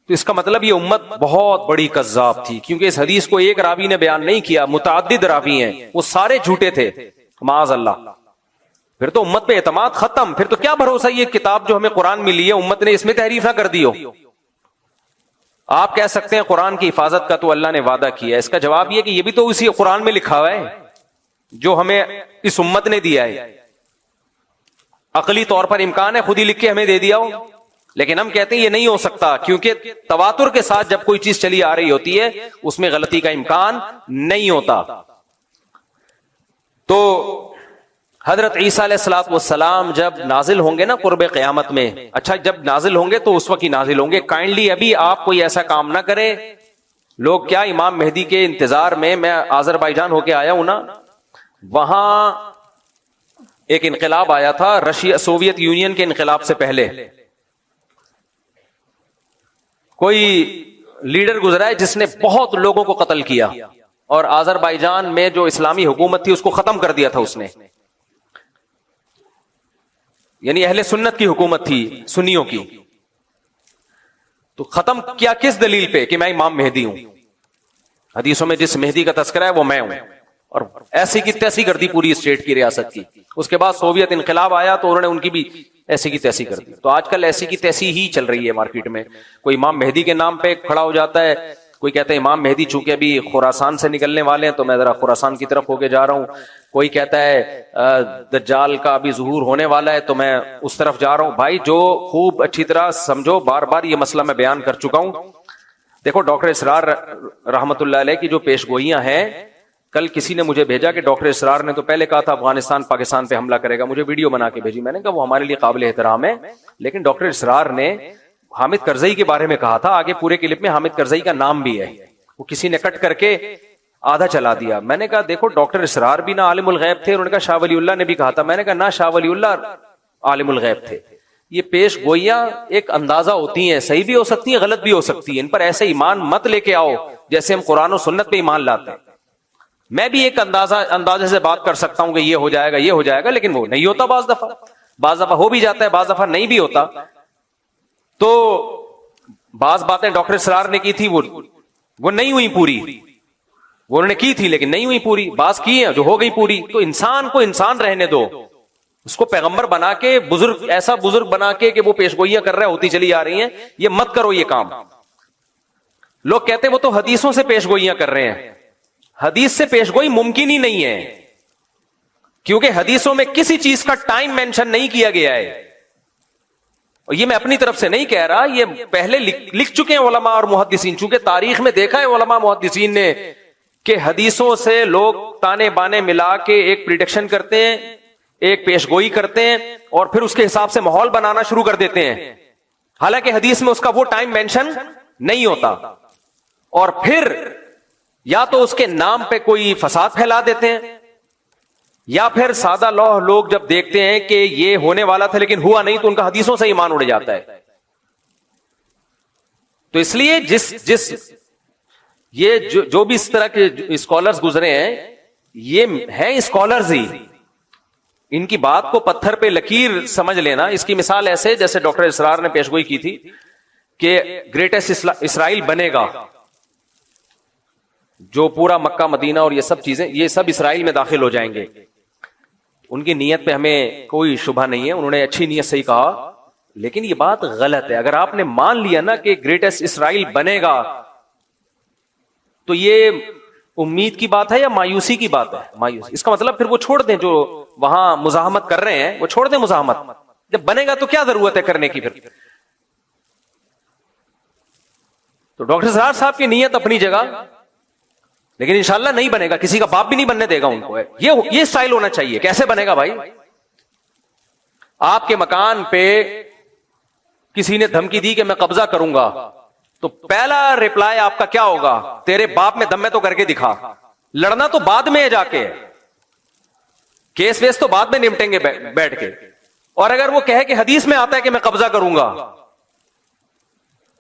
تو اس کا مطلب یہ امت بہت بڑی کذاب تھی، کیونکہ اس حدیث کو ایک راوی نے بیان نہیں کیا، متعدد راوی ہیں، وہ سارے جھوٹے تھے معاذ اللہ. پھر تو امت پہ اعتماد ختم. پھر تو کیا بھروسہ یہ کتاب جو ہمیں قرآن ملی ہے امت نے اس میں تحریف نہ کر دی ہو. آپ کہہ سکتے ہیں قرآن کی حفاظت کا تو اللہ نے وعدہ کیا ہے. اس کا جواب یہ کہ یہ بھی تو اسی قرآن میں لکھا ہوا ہے جو ہمیں اس امت نے دیا ہے. عقلی طور پر امکان ہے خود ہی لکھ کے ہمیں دے دیا ہو، لیکن ہم کہتے ہیں یہ نہیں ہو سکتا، کیونکہ تواتر کے ساتھ جب کوئی چیز چلی آ رہی ہوتی ہے اس میں غلطی کا امکان نہیں ہوتا. تو حضرت عیسیٰ علیہ الصلوۃ والسلام جب نازل ہوں گے نا قرب قیامت میں، اچھا جب نازل ہوں گے تو اس وقت ہی نازل ہوں گے. کائنڈلی ابھی آپ کوئی ایسا کام نہ کرے. لوگ کیا امام مہدی کے انتظار میں آذربائیجان ہو کے آیا ہوں نا، وہاں ایک انقلاب آیا تھا رشیا، سوویت یونین کے انقلاب سے پہلے. کوئی لیڈر گزرا ہے جس نے بہت لوگوں کو قتل کیا، اور آذربائیجان میں جو اسلامی حکومت تھی اس کو ختم کر دیا تھا اس نے. یعنی اہل سنت کی حکومت تھی، سنیوں کی. تو ختم کیا کس دلیل پہ؟ کہ میں امام مہدی ہوں. حدیثوں میں جس مہدی کا تذکرہ ہے وہ میں ہوں، اور ایسی کی تیسی کر دی پوری اسٹیٹ کی، ریاست کی. اس کے بعد سوویت انقلاب آیا تو انہوں نے ان کی بھی ایسی کی تیسی کر دی. تو آج کل ایسی کی تیسی ہی چل رہی ہے مارکیٹ میں. کوئی امام مہدی کے نام پہ کھڑا ہو جاتا ہے، کوئی کہتا ہے امام مہدی چونکہ ابھی خراسان سے نکلنے والے ہیں تو میں ذرا خراسان کی طرف ہو کے جا رہا ہوں. کوئی کہتا ہے دجال کا ابھی ظہور ہونے والا ہے تو میں اس طرف جا رہا ہوں. بھائی جو خوب اچھی طرح سمجھو، بار بار یہ مسئلہ میں بیان کر چکا ہوں. دیکھو ڈاکٹر اسرار رحمت اللہ علیہ کی جو پیش گوئیاں ہیں، کل کسی نے مجھے بھیجا کہ ڈاکٹر اسرار نے تو پہلے کہا تھا افغانستان پاکستان پہ حملہ کرے گا، مجھے ویڈیو بنا کے بھیجی. میں نے کہا وہ ہمارے لیے قابل احترام ہے، لیکن ڈاکٹر اسرار نے حامد کرزئی کے بارے میں کہا تھا. آگے پورے کلپ میں حامد کرزئی کا نام بھی ہے، وہ کسی نے کٹ کر کے آدھا چلا دیا. میں نے کہا دیکھو ڈاکٹر اسرار بھی نہ عالم الغیب تھے. انہوں نے کہا شاہ ولی اللہ نے بھی کہا تھا. میں نے کہا نہ شاہ ولی اللہ عالم الغیب تھے. یہ پیش گوئیاں ایک اندازہ ہوتی ہیں، صحیح بھی ہو سکتی ہیں، غلط بھی ہو سکتی ہیں. ان پر ایسے ایمان مت لے کے آؤ جیسے ہم قرآن و سنت پہ ایمان لاتے ہیں. میں بھی ایک اندازے سے بات کر سکتا ہوں کہ یہ ہو جائے گا، یہ ہو جائے گا، لیکن وہ نہیں ہوتا. بعض دفعہ ہو بھی جاتا ہے، بعض دفعہ نہیں بھی ہوتا. تو بعض باتیں ڈاکٹر اسرار نے کی تھی وہ نہیں ہوئی پوری، وہ انہوں نے کی تھی لیکن نہیں ہوئی پوری. بعض کی ہیں جو ہو گئی پوری. تو انسان کو انسان رہنے دو، اس کو پیغمبر بنا کے بزرگ، ایسا بزرگ بنا کے کہ وہ پیش گوئیاں کر رہے ہوتی چلی آ رہی ہیں. یہ مت کرو یہ کام. لوگ کہتے ہیں وہ تو حدیثوں سے پیش گوئیاں کر رہے ہیں. حدیث سے پیش گوئی ممکن ہی نہیں ہے، کیونکہ حدیثوں میں کسی چیز کا ٹائم مینشن نہیں کیا گیا ہے. اور یہ میں اپنی طرف سے نہیں کہہ رہا، یہ پہلے لکھ چکے ہیں علماء اور محدثین. چونکہ تاریخ میں دیکھا ہے علماء محدثین نے کہ حدیثوں سے لوگ تانے بانے ملا کے ایک پریڈکشن کرتے ہیں، ایک پیش گوئی کرتے ہیں، اور پھر اس کے حساب سے ماحول بنانا شروع کر دیتے ہیں، حالانکہ حدیث میں اس کا وہ ٹائم مینشن نہیں ہوتا. اور پھر یا تو اس کے نام پہ کوئی فساد پھیلا دیتے ہیں، یا پھر سادہ لوگ جب دیکھتے ہیں کہ یہ ہونے والا تھا لیکن ہوا نہیں تو ان کا حدیثوں سے ایمان اڑ جاتا ہے. تو اس لیے یہ جو بھی اس طرح کے اسکالرز گزرے ہیں، یہ ہیں اسکالرز ہی. ان کی بات کو پتھر پہ لکیر سمجھ لینا. اس کی مثال ایسے جیسے ڈاکٹر اسرار نے پیشگوئی کی تھی کہ گریٹسٹ اسرائیل بنے گا، جو پورا مکہ مدینہ اور یہ سب چیزیں، یہ سب اسرائیل میں داخل ہو جائیں گے. ان کی نیت پہ ہمیں کوئی شبہ نہیں ہے، انہوں نے اچھی نیت سے ہی کہا، لیکن یہ بات غلط ہے. اگر آپ نے مان لیا نا کہ گریٹسٹ اسرائیل بنے گا، تو یہ امید کی بات ہے یا مایوسی کی بات ہے؟ مایوسی. اس کا مطلب پھر وہ چھوڑ دیں جو وہاں مزاحمت کر رہے ہیں، وہ چھوڑ دیں مزاحمت. جب بنے گا تو کیا ضرورت ہے کرنے کی پھر. تو ڈاکٹر سرار صاحب کی نیت اپنی جگہ، لیکن انشاءاللہ نہیں بنے گا. کسی کا باپ بھی نہیں بننے دے گا ان کو. یہ سٹائل ہونا چاہیے. کیسے بنے گا بھائی؟ آپ کے مکان پہ کسی نے دھمکی دی کہ میں قبضہ کروں گا، تو پہلا ریپلائی آپ کا کیا ہوگا؟ تیرے باپ میں دم میں تو کر کے دکھا. لڑنا تو بعد میں جا کے، کیس ویس تو بعد میں نمٹیں گے بیٹھ کے. اور اگر وہ کہے کہ حدیث میں آتا ہے کہ میں قبضہ کروں گا،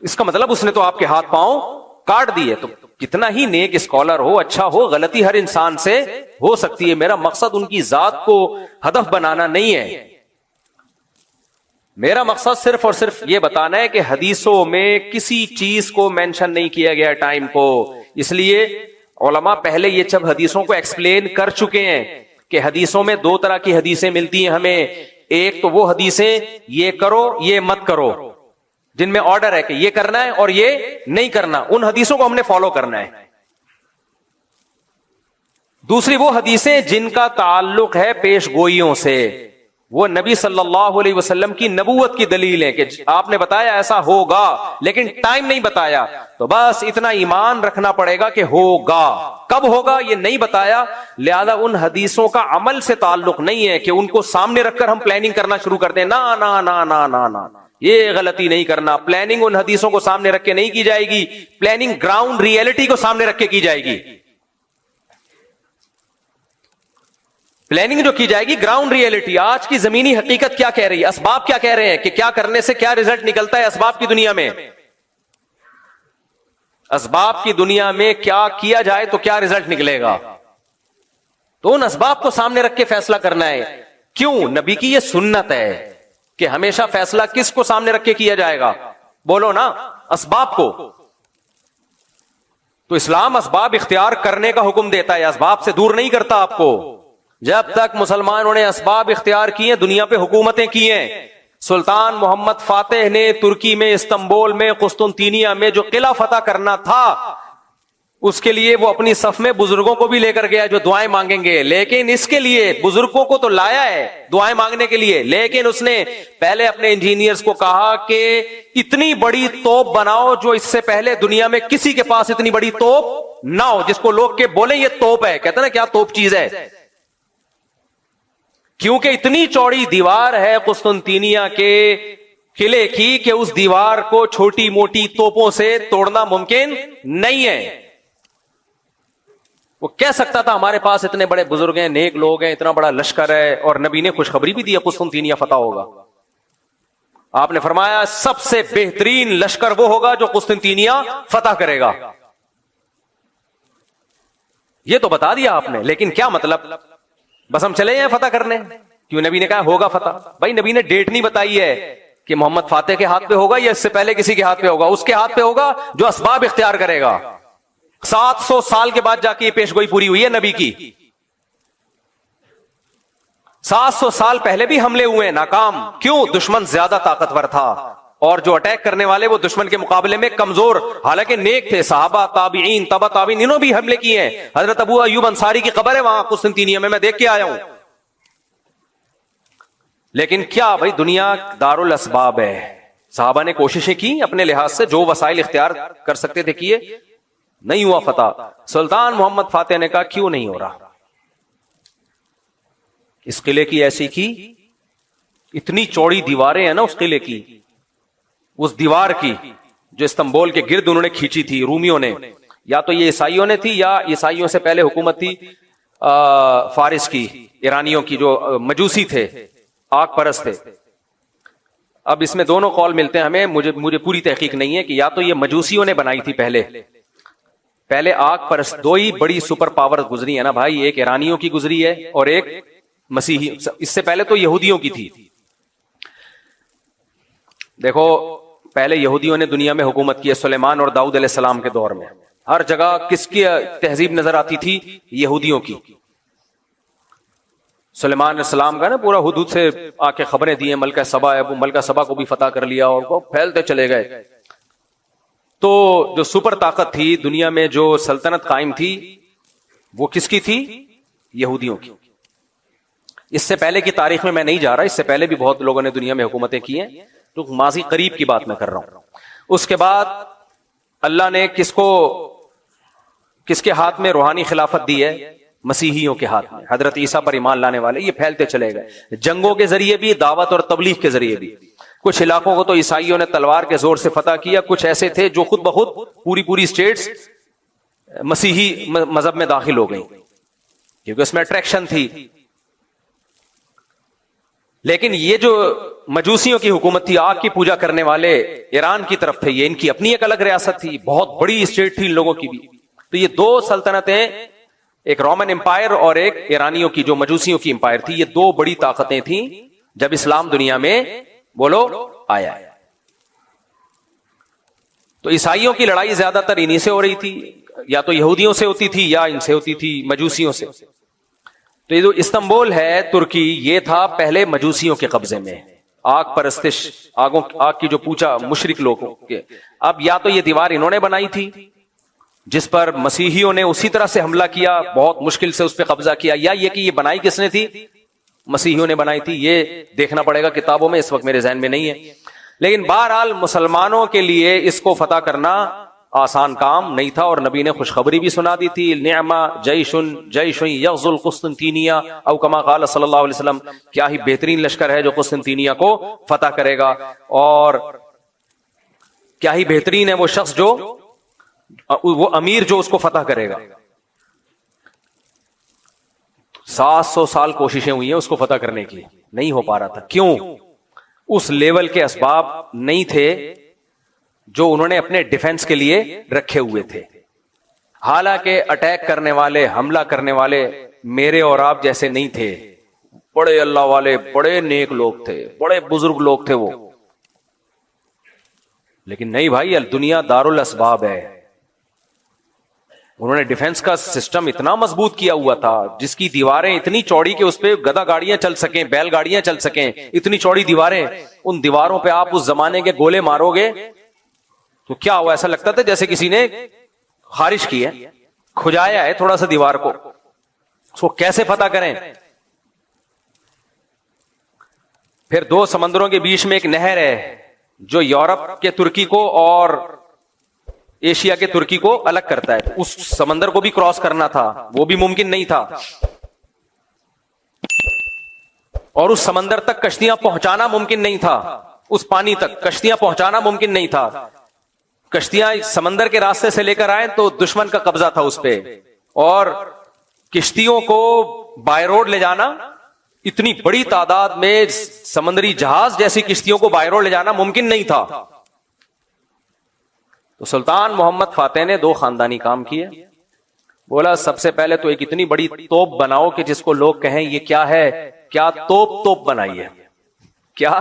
اس کا مطلب اس نے تو آپ کے ہاتھ پاؤں کاٹ دیے. تو کتنا ہی نیک اسکالر ہو، اچھا ہو، غلطی ہر انسان سے ہو سکتی ہے. میرا مقصد ان کی ذات کو ہدف بنانا نہیں ہے. میرا مقصد صرف اور صرف یہ بتانا ہے کہ حدیثوں میں کسی چیز کو مینشن نہیں کیا گیا ٹائم کو. اس لیے علماء پہلے یہ سب حدیثوں کو ایکسپلین کر چکے ہیں کہ حدیثوں میں دو طرح کی حدیثیں ملتی ہیں ہمیں. ایک تو وہ حدیثیں یہ کرو یہ مت کرو، جن میں آرڈر ہے کہ یہ کرنا ہے اور یہ نہیں کرنا، ان حدیثوں کو ہم نے فالو کرنا ہے. دوسری وہ حدیثیں جن کا تعلق ہے پیش گوئیوں سے، وہ نبی صلی اللہ علیہ وسلم کی نبوت کی دلیل ہے کہ آپ نے بتایا ایسا ہوگا لیکن ٹائم نہیں بتایا، تو بس اتنا ایمان رکھنا پڑے گا کہ ہوگا. کب ہوگا یہ نہیں بتایا، لہذا ان حدیثوں کا عمل سے تعلق نہیں ہے کہ ان کو سامنے رکھ کر ہم پلاننگ کرنا شروع کر دیں. نا نا نا نا نا نا، یہ غلطی نہیں کرنا. پلاننگ ان حدیثوں کو سامنے رکھ کے نہیں کی جائے گی، پلاننگ گراؤنڈ ریئلٹی کو سامنے رکھ کے کی جائے گی. پلاننگ جو کی جائے گی گراؤنڈ ریئلٹی، آج کی زمینی حقیقت کیا کہہ رہی ہے، اسباب کیا کہہ رہے ہیں کہ کیا کرنے سے کیا رزلٹ نکلتا ہے. اسباب کی دنیا میں، اسباب کی دنیا میں کیا کیا جائے تو کیا رزلٹ نکلے گا، تو ان اسباب کو سامنے رکھ کے فیصلہ کرنا ہے. کیوں؟ نبی کی یہ سنت ہے کہ ہمیشہ فیصلہ کس کو سامنے رکھ کے کیا جائے گا؟ بولو نا، اسباب کو. تو اسلام اسباب اختیار کرنے کا حکم دیتا ہے، اسباب سے دور نہیں کرتا آپ کو. جب تک مسلمانوں نے اسباب اختیار کیے، دنیا پہ حکومتیں کی ہیں. سلطان محمد فاتح نے ترکی میں، استنبول میں، قسطنطینیہ میں جو قلعہ فتح کرنا تھا، اس کے لیے وہ اپنی صف میں بزرگوں کو بھی لے کر گیا جو دعائیں مانگیں گے. لیکن اس کے لیے بزرگوں کو تو لایا ہے دعائیں مانگنے کے لیے، لیکن اس نے پہلے اپنے انجینئرز کو کہا کہ اتنی بڑی توپ بناؤ جو اس سے پہلے دنیا میں کسی کے پاس اتنی بڑی توپ نہ ہو، جس کو لوگ کے بولیں یہ توپ ہے. کہتے ہیں نا کیا توپ چیز ہے، کیونکہ اتنی چوڑی دیوار ہے قسطنطینیہ کے قلعے کی کہ اس دیوار کو چھوٹی موٹی توپوں سے توڑنا ممکن نہیں ہے. وہ کہہ سکتا تھا ہمارے پاس اتنے بڑے بزرگ ہیں، نیک لوگ ہیں، اتنا بڑا لشکر ہے، اور نبی نے خوشخبری بھی دی قسطنطینیہ فتح ہوگا. آپ نے فرمایا سب سے بہترین لشکر وہ ہوگا جو قسطنطینیہ فتح کرے گا. یہ تو بتا دیا آپ نے، لیکن کیا مطلب؟ بس ہم چلے ہیں فتح کرنے؟ کیوں نبی نے کہا ہوگا فتح. بھائی نبی نے ڈیٹ نہیں بتائی ہے کہ محمد فاتح کے ہاتھ پہ ہوگا یا اس سے پہلے کسی کے ہاتھ پہ ہوگا. اس کے ہاتھ پہ ہوگا جو اسباب اختیار کرے گا. 700 سال کے بعد جا کے یہ پیش گوئی پوری ہوئی ہے نبی کی. 700 سال پہلے بھی حملے ہوئے ناکام. کیوں؟ دشمن زیادہ طاقتور تھا اور جو اٹیک کرنے والے وہ دشمن کے مقابلے میں کمزور، حالانکہ نیک تھے. صحابہ، تابعین، تبع تابعین، انہوں بھی حملے کیے ہیں. حضرت ابو ایوب انصاری کی قبر ہے وہاں قسطنطینیہ میں دیکھ کے آیا ہوں. لیکن کیا بھائی دنیا دار الاسباب ہے. صحابہ نے کوششیں کی اپنے لحاظ سے، جو وسائل اختیار کر سکتے تھے کیے، نہیں ہوا فتح. سلطان محمد فاتح نے کہا کیوں نہیں ہو رہا؟ اس قلعے کی ایسی کی، اتنی چوڑی دیواریں ہیں نا اس قلعے کی، اس دیوار کی جو استنبول کے گرد انہوں نے کھینچی تھی رومیوں نے، یا تو یہ عیسائیوں نے تھی یا عیسائیوں سے پہلے حکومت تھی فارس کی، ایرانیوں کی، جو مجوسی تھے، آگ پرست تھے. اب اس میں دونوں قول ملتے ہیں ہمیں، مجھے پوری تحقیق نہیں ہے کہ یا تو یہ مجوسیوں نے بنائی تھی پہلے آگ پرست. دو ہی بڑی سپر پاور گزری ہے نا بھائی، ایک ایرانیوں کی گزری ہے اور ایک مسیحی. اس سے پہلے تو یہودیوں کی تھی. دیکھو پہلے یہودیوں نے دنیا میں حکومت کی ہے، سلیمان اور داؤد علیہ السلام کے دور میں. ہر جگہ کس کی تہذیب نظر آتی تھی؟ یہودیوں کی. سلیمان علیہ السلام کا نا پورا حدود سے آ کے خبریں دی ہیں. ملکہ سبا ہے، وہ ملکہ سبا کو بھی فتح کر لیا اور وہ پھیلتے چلے گئے. تو جو سپر طاقت تھی دنیا میں، جو سلطنت قائم تھی، وہ کس کی تھی؟ یہودیوں کی. اس سے پہلے کی تاریخ میں میں نہیں جا رہا, اس سے پہلے بھی بہت لوگوں نے دنیا میں حکومتیں کی ہیں, تو ماضی قریب کی بات میں کر رہا ہوں. اس کے بعد اللہ نے کس کے ہاتھ میں روحانی خلافت دی ہے؟ مسیحیوں کے ہاتھ میں. حضرت عیسیٰ پر ایمان لانے والے یہ پھیلتے چلے گئے, جنگوں کے ذریعے بھی, دعوت اور تبلیغ کے ذریعے بھی. کچھ علاقوں کو تو عیسائیوں نے تلوار کے زور سے فتح کیا, کچھ ایسے تھے جو خود بخود پوری اسٹیٹس مسیحی مذہب میں داخل ہو گئی کیونکہ اس میں اٹریکشن تھی. لیکن یہ جو مجوسیوں کی حکومت تھی, آگ کی پوجا کرنے والے ایران کی طرف تھے, یہ ان کی اپنی ایک الگ ریاست تھی, بہت بڑی اسٹیٹ تھی ان لوگوں کی بھی. تو یہ دو سلطنتیں, ایک رومن امپائر اور ایک ایرانیوں کی جو مجوسیوں کی امپائر تھی, یہ دو بڑی طاقتیں تھیں جب اسلام دنیا میں بولو آیا. تو عیسائیوں کی لڑائی زیادہ تر انہی سے ہو رہی تھی, یا تو یہودیوں سے ہوتی تھی یا ان سے ہوتی تھی مجوسیوں سے. تو یہ جو استنبول ہے ترکی, یہ تھا پہلے مجوسیوں کے قبضے میں, آگ پرستش, آگ کی جو پوجا مشرک لوگوں کے. اب یا تو یہ دیوار انہوں نے بنائی تھی جس پر مسیحیوں نے اسی طرح سے حملہ کیا, بہت مشکل سے اس پہ قبضہ کیا, یا یہ کہ یہ بنائی کس نے تھی؟ مسیحیوں نے بنائی تھی. یہ دیکھنا پڑے گا کتابوں میں, اس وقت میرے ذہن میں نہیں ہے. لیکن بہرحال مسلمانوں کے لیے اس کو فتح کرنا آسان کام نہیں تھا, اور نبی نے خوشخبری بھی سنا دی تھی, نعما جیش یغزو القسطنطینیہ او کما قال صلی اللہ علیہ وسلم, کیا ہی بہترین لشکر ہے جو قسطنطینیہ کو فتح کرے گا, اور کیا ہی بہترین ہے وہ شخص جو, وہ امیر جو اس کو فتح کرے گا. 700 سال کوششیں ہوئی ہیں اس کو فتح کرنے کی, نہیں ہو پا رہا تھا. کیوں؟ اس لیول کے اسباب نہیں تھے جو انہوں نے اپنے ڈیفنس کے لیے رکھے ہوئے تھے. حالانکہ اٹیک کرنے والے, حملہ کرنے والے میرے اور آپ جیسے نہیں تھے, بڑے اللہ والے, بڑے نیک لوگ تھے, بڑے بزرگ لوگ تھے وہ. لیکن نہیں بھائی, دنیا دار الاسباب ہے. انہوں نے ڈیفنس کا سسٹم اتنا مضبوط کیا ہوا تھا, جس کی دیواریں اتنی چوڑی کہ اس پہ گدا گاڑیاں چل سکیں, بیل گاڑیاں چل سکیں, اتنی چوڑی دیواریں. ان دیواروں پہ آپ اس زمانے کے گولے مارو گے تو کیا ہوا, ایسا لگتا تھا جیسے کسی نے خارش کی ہے, کھجایا ہے تھوڑا سا دیوار کو. اس کو کیسے فتح کریں؟ پھر 2 سمندروں کے بیچ میں ایک نہر ہے جو یورپ کے ترکی کو اور ایشیا کے ترکی کو الگ کرتا ہے. اس سمندر کو بھی کراس کرنا تھا, وہ بھی ممکن نہیں تھا, اور اس سمندر تک کشتیاں پہنچانا ممکن نہیں تھا, اس پانی تک کشتیاں پہنچانا ممکن نہیں تھا. کشتیاں سمندر کے راستے سے لے کر آئے تو دشمن کا قبضہ تھا اس پہ, اور کشتیوں کو بائی روڈ لے جانا, اتنی بڑی تعداد میں سمندری جہاز جیسی کشتیوں کو بائی روڈ لے جانا ممکن نہیں تھا. تو سلطان محمد فاتح نے 2 خاندانی کام کیے. بولا سب سے پہلے تو ایک اتنی بڑی توپ بناؤ کہ جس کو لوگ کہیں یہ کیا ہے, کیا توپ بنائی ہے, کیا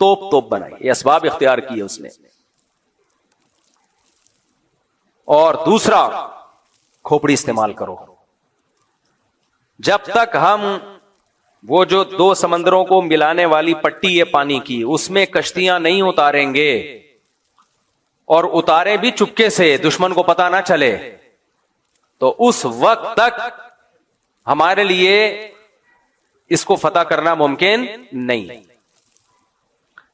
توپ بنائی. یہ اسباب اختیار کیے اس نے. اور دوسرا, کھوپڑی استعمال کرو. جب تک ہم وہ جو 2 سمندروں کو ملانے والی پٹی ہے پانی کی, اس میں کشتیاں نہیں اتاریں گے, اور اتارے بھی چپکے سے, دشمن کو پتا نہ چلے, تو اس وقت تک ہمارے لیے اس کو فتح کرنا ممکن نہیں.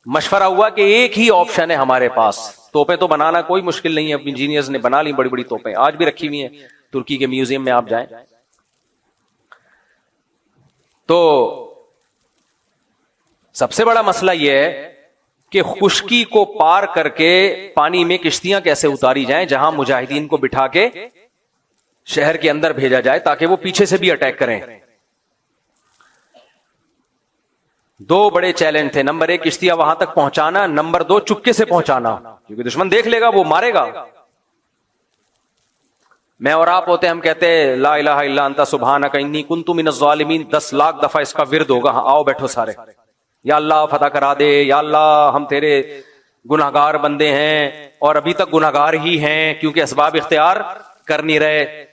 مشورہ ہوا کہ ایک ہی آپشن ہے ہمارے پاس, توپیں تو بنانا کوئی مشکل نہیں ہے, اب انجینئرز نے بنا لی بڑی بڑی توپیں, آج بھی رکھی ہوئی ہیں ترکی کے میوزیم میں آپ جائیں. تو سب سے بڑا مسئلہ یہ ہے کہ خشکی کو پار کر کے پانی میں کشتیاں کیسے اتاری جائیں, جہاں مجاہدین کو بٹھا کے شہر کے اندر بھیجا جائے تاکہ وہ پیچھے سے بھی اٹیک کریں. 2 بڑے چیلنج تھے. نمبر 1 کشتیاں وہاں تک پہنچانا, نمبر 2 چپکے سے پہنچانا, کیونکہ دشمن دیکھ لے گا, وہ مارے گا. میں اور آپ ہوتے ہم کہتے لا الہ الا انت سبحانک انی کنت من الظالمین, 10 لاکھ دفعہ اس کا ورد ہوگا. ہاں آؤ بیٹھو سارے, یا اللہ فتح کرا دے, یا اللہ ہم تیرے گناہگار بندے ہیں اور ابھی تک گناہگار ہی ہیں کیونکہ اسباب اختیار کر نہیں رہے.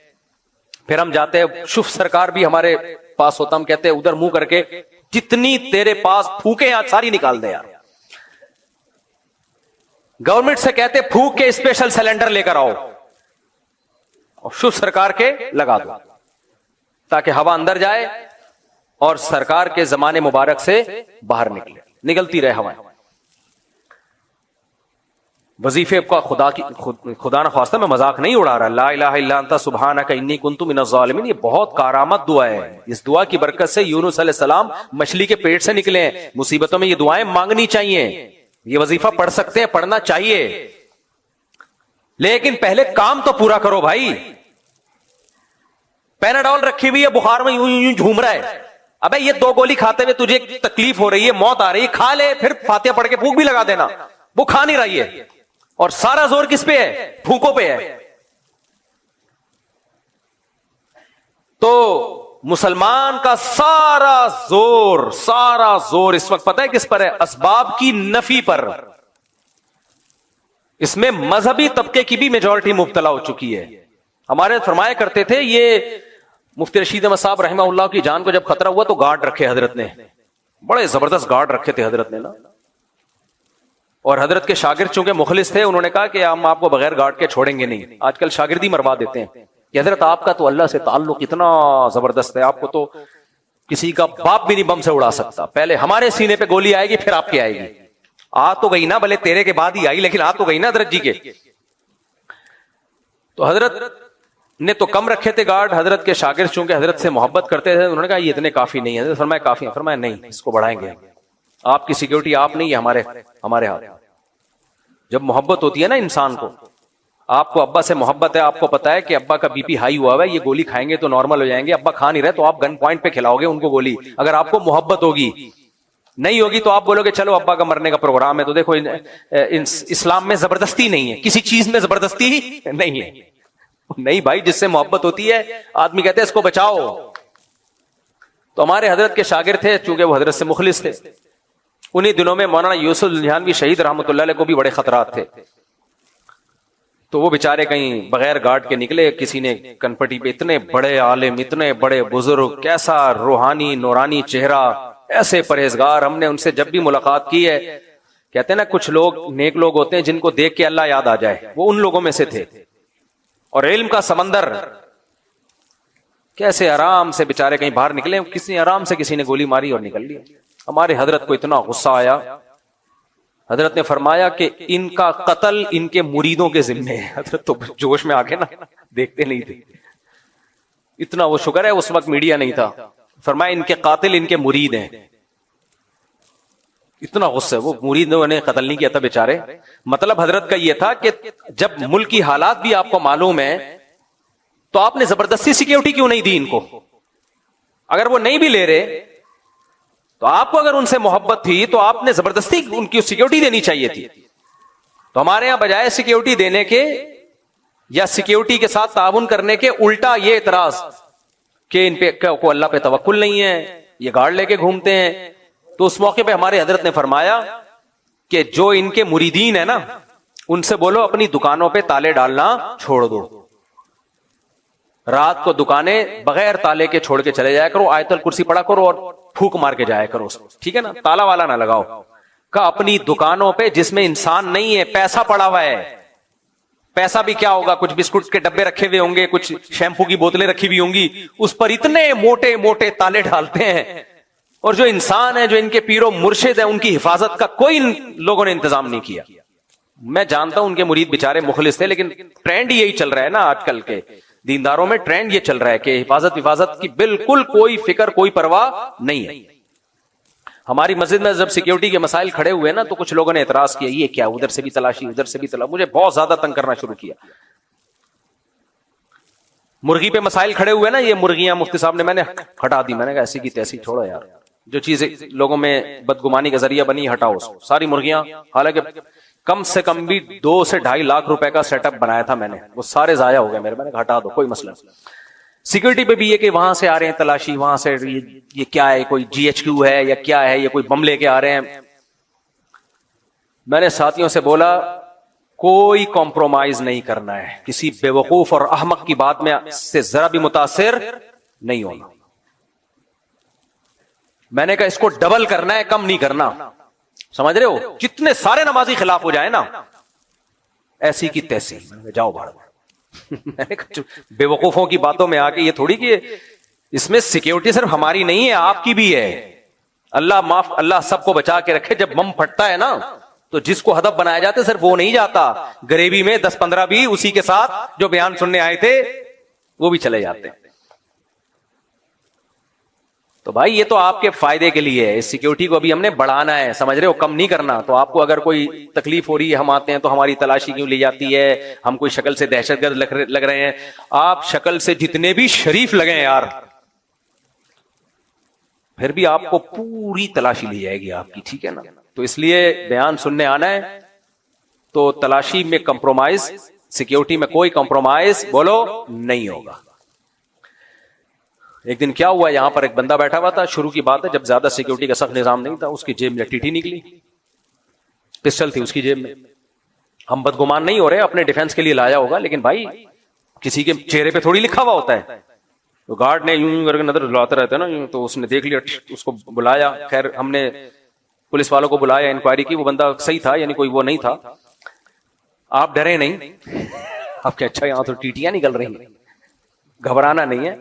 پھر ہم جاتے, شف سرکار بھی ہمارے پاس ہوتا, ہم کہتے ادھر منہ کر کے جتنی تیرے پاس پھونکے یار ساری نکال دے یار. گورنمنٹ سے کہتے پھونک کے اسپیشل سلنڈر لے کر آؤ اور شف سرکار کے لگا دو. تاکہ ہوا اندر جائے اور سرکار کے زمانے مبارک سے باہر نکلتی رہے ہوائیں. وظیفے کا خدا نہ خواستہ میں مذاق نہیں اڑا رہا. لا الہ الا انت سبحانک انی کنت من الظالمین، یہ بہت کارآمد دعا ہے. اس دعا کی برکت سے یونس علیہ السلام مچھلی کے پیٹ سے نکلے ہیں. مصیبتوں میں یہ دعائیں مانگنی چاہیے. یہ وظیفہ پڑھ سکتے ہیں، پڑھنا چاہیے، لیکن پہلے کام تو پورا کرو بھائی. پیناڈول رکھی ہوئی ہے، بخار میں یوں یوں جھوم رہا ہے. ابے یہ 2 گولی کھاتے ہوئے تجھے تکلیف ہو رہی ہے، موت آ رہی ہے، کھا لے، پھر فاتحہ پڑھ کے پھونک بھی لگا دینا. وہ کھا نہیں رہی ہے، اور سارا زور کس پہ ہے؟ پھونکوں پہ ہے. تو مسلمان کا سارا زور اس وقت پتہ ہے کس پر ہے؟ اسباب کی نفی پر. اس میں مذہبی طبقے کی بھی میجورٹی مبتلا ہو چکی ہے. ہمارے فرمایا کرتے تھے، یہ مفتی رشید احمد صاحب رحمہ اللہ کی جان کو جب خطرہ ہوا تو گارڈ رکھے حضرت نے، بڑے زبردست گارڈ رکھے تھے حضرت نے نا. اور حضرت کے شاگرد چونکہ مخلص تھے، انہوں نے کہا کہ ہم آپ کو بغیر گارڈ کے چھوڑیں گے نہیں. آج کل شاگردی مروا دیتے ہیں کہ حضرت آپ کا تو اللہ سے تعلق اتنا زبردست ہے، آپ کو تو کسی کا باپ بھی نہیں بم سے اڑا سکتا. پہلے ہمارے سینے پہ گولی آئے گی، پھر آپ کی آئے گی. آ تو گئی نا، بھلے تیرے کے بعد ہی آئی، لیکن آ تو گئی نا حضرت جی کے. تو حضرت نے تو کم رکھے تھے گارڈ. حضرت کے شاگرد چونکہ حضرت سے محبت کرتے تھے، انہوں نے کہا یہ اتنے کافی نہیں ہے. حضرت فرمایا کافی ہیں. فرمایا نہیں، اس کو بڑھائیں گے. آپ کی سیکیورٹی آپ نہیں، یہ ہمارے ہاتھ. جب محبت ہوتی ہے نا انسان کو، آپ کو ابا سے محبت ہے، آپ کو پتا ہے کہ ابا کا بی پی ہائی ہوا ہے، یہ گولی کھائیں گے تو نارمل ہو جائیں گے. ابا کھا نہیں رہے تو آپ گن پوائنٹ پہ کھلاؤ گے ان کو گولی. اگر آپ کو محبت ہوگی، نہیں ہوگی تو آپ بولو گے چلو ابا کا مرنے کا پروگرام ہے. تو دیکھو اسلام میں زبردستی نہیں ہے، کسی چیز میں زبردستی نہیں ہے. نہیں بھائی، جس سے محبت ہوتی ہے آدمی کہتے ہیں اس کو بچاؤ. تو ہمارے حضرت کے شاگرد تھے، چونکہ وہ حضرت سے مخلص تھے. انہی دنوں میں مولانا یوسف الجھانوی شہید رحمۃ اللہ علیہ کو بھی بڑے خطرات تھے. تو وہ بیچارے کہیں بغیر گارڈ کے نکلے. کسی نے کنپٹی پہ، اتنے بڑے عالم، اتنے بڑے بزرگ، کیسا روحانی نورانی چہرہ، ایسے پرہیزگار. ہم نے ان سے جب بھی ملاقات کی ہے، کہتے ہیں نا کچھ لوگ نیک لوگ ہوتے ہیں جن کو دیکھ کے اللہ یاد آ جائے، وہ ان لوگوں میں سے تھے. اور علم کا سمندر، کیسے آرام سے بیچارے کہیں باہر نکلے، آرام سے کسی نے گولی ماری اور نکل لیا. ہمارے حضرت کو اتنا غصہ آیا، حضرت نے فرمایا کہ ان کا قتل ان کے مریدوں کے ذمے ہے. حضرت تو جوش میں آ کے نا دیکھتے نہیں تھے. اتنا وہ شکر ہے اس وقت میڈیا نہیں تھا. فرمایا ان کے قاتل ان کے مرید ہیں. اتنا غصہ، وہ مریدوں نے قتل نہیں کیا تھا بیچارے. مطلب حضرت کا یہ تھا کہ جب ملک کی حالات بھی آپ کو معلوم ہے تو آپ نے زبردستی سیکیورٹی کیوں نہیں دی ان کو؟ اگر وہ نہیں بھی لے رہے تو آپ کو اگر ان سے محبت تھی تو آپ نے زبردستی ان کی سیکیورٹی دینی چاہیے تھی. تو ہمارے یہاں بجائے سیکیورٹی دینے کے یا سیکیورٹی کے ساتھ تعاون کرنے کے، الٹا یہ اعتراض کہ ان پہ کو اللہ پہ توکل نہیں ہے، یہ گارڈ لے کے گھومتے ہیں. تو اس موقع پہ ہمارے حضرت نے فرمایا کہ جو ان کے مریدین ہیں نا، ان سے بولو اپنی دکانوں پہ تالے ڈالنا چھوڑ دو. رات کو دکانیں بغیر تالے کے چھوڑ کے چلے جایا کرو، آیت الکرسی پڑھا کرو اور پھونک مار کے جایا کرو. ٹھیک ہے نا، تالا والا نہ لگاؤ. کہ اپنی دکانوں پہ جس میں انسان نہیں ہے، پیسہ پڑا ہوا ہے، پیسہ بھی کیا ہوگا، کچھ بسکٹ کے ڈبے رکھے ہوئے ہوں گے، کچھ شیمپو کی بوتلیں رکھی ہوئی ہوں گی، اس پر اتنے موٹے موٹے تالے ڈالتے ہیں. اور جو انسان ہے، جو ان کے پیر و مرشد ہیں، ان کی حفاظت کا کوئی لوگوں نے انتظام نہیں کیا. میں جانتا ہوں ان کے مرید بیچارے مخلص تھے، لیکن ٹرینڈ یہی چل رہا ہے نا آج کل کے دینداروں میں. ٹرینڈ یہ چل رہا ہے کہ حفاظت کی بالکل کوئی فکر، کوئی پرواہ نہیں ہے. ہماری مسجد میں جب سیکیورٹی کے مسائل کھڑے ہوئے نا تو کچھ لوگوں نے اعتراض کیا، یہ کیا، ادھر سے بھی تلاشی، ادھر سے بھی تلاشی. مجھے بہت زیادہ تنگ کرنا شروع کیا. مرغی پہ مسائل کھڑے ہوئے نا، یہ مرغیاں مفتی صاحب نے، میں نے ہٹا دی. میں نے کہا ایسی کی تیسی چھوڑو یار، جو چیزیں لوگوں میں بدگمانی کا ذریعہ بنی ہٹاؤ اس کو. ساری مرغیاں، حالانکہ کم سے کم بھی 2 سے 2.5 لاکھ روپے کا سیٹ اپ بنایا تھا میں نے، وہ سارے ضائع ہو گئے میرے. میں نے کہا ہٹا دو، کوئی مسئلہ نہیں. سیکورٹی پہ بھی یہ کہ وہاں سے آ رہے ہیں تلاشی، وہاں سے یہ کیا ہے، کوئی GHQ ہے یا کیا ہے، یہ کوئی بم لے کے آ رہے ہیں. میں نے ساتھیوں سے بولا کوئی کمپرومائز نہیں کرنا ہے، کسی بے وقوف اور احمق کی بات میں سے ذرا بھی متاثر نہیں ہونا. میں نے کہا اس کو ڈبل کرنا ہے، کم نہیں کرنا. سمجھ رہے ہو، جتنے سارے نمازی خلاف ہو جائیں نا، ایسی کی تیسی. جاؤ باہر. بے وقوفوں کی باتوں میں آ کے یہ تھوڑی کہ اس میں سیکیورٹی صرف ہماری نہیں ہے، آپ کی بھی ہے. اللہ سب کو بچا کے رکھے. جب بم پھٹتا ہے نا تو جس کو ہدف بنایا جاتا ہے صرف وہ نہیں جاتا، غریبی میں 10-15 بھی اسی کے ساتھ جو بیان سننے آئے تھے وہ بھی چلے جاتے ہیں. تو بھائی یہ تو آپ کے فائدے کے لیے ہے. اس سیکیورٹی کو ابھی ہم نے بڑھانا ہے، سمجھ رہے ہو، کم نہیں کرنا. تو آپ کو اگر کوئی تکلیف ہو رہی ہے، ہم آتے ہیں تو ہماری تلاشی کیوں لی جاتی ہے، ہم کوئی شکل سے دہشت گرد لگ رہے ہیں. آپ شکل سے جتنے بھی شریف لگے یار، پھر بھی آپ کو پوری تلاشی لی جائے گی آپ کی، ٹھیک ہے نا. تو اس لیے بیان سننے آنا ہے تو تلاشی میں کمپرومائز، سیکیورٹی میں کوئی کمپرومائز بولو نہیں ہوگا. ایک دن کیا ہوا، یہاں پر ایک بندہ بیٹھا ہوا تھا، شروع کی بات ہے جب زیادہ سیکیورٹی کا سخت نظام نہیں تھا. اس کی جیب میں ٹی نکلی، پسٹل تھی اس کی جیب میں. ہم بدگمان نہیں ہو رہے، اپنے ڈیفنس کے لیے لایا ہوگا، لیکن بھائی کسی کے چہرے پہ تھوڑی لکھا ہوا ہوتا ہے. تو گارڈ نے یوں کر کے نظر لاتے رہتے نا، تو اس نے دیکھ لیا، اس کو بلایا. خیر ہم نے پولیس والوں کو بلایا، انکوائری کی. وہ بندہ صحیح تھا، یعنی کوئی وہ نہیں تھا. آپ ڈرے نہیں، آپ کہ اچھا یہاں تو ٹیٹیاں نکل رہی ہیں، گھبرانا نہیں ہے.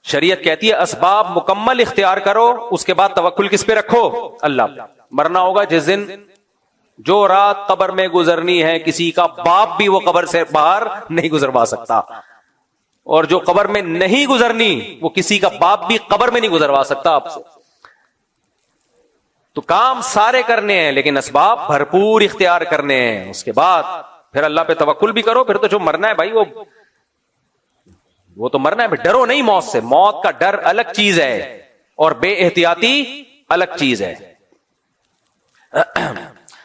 شریعت کہتی ہے اسباب مکمل اختیار کرو، اس کے بعد توکل کس پہ رکھو؟ اللہ پہ. مرنا ہوگا جس دن، جو رات قبر میں گزرنی ہے، کسی کا باپ بھی وہ قبر سے باہر نہیں گزروا سکتا، اور جو قبر میں نہیں گزرنی وہ کسی کا باپ بھی قبر میں نہیں گزروا سکتا آپ سے. تو کام سارے کرنے ہیں لیکن اسباب بھرپور اختیار کرنے ہیں. اس کے بعد پھر اللہ پہ توکل بھی کرو. پھر تو جو مرنا ہے بھائی وہ تو مرنا ہے، ڈرو نہیں موت سے. موت کا ڈر الگ چیز ہے اور بے احتیاطی الگ چیز ہے.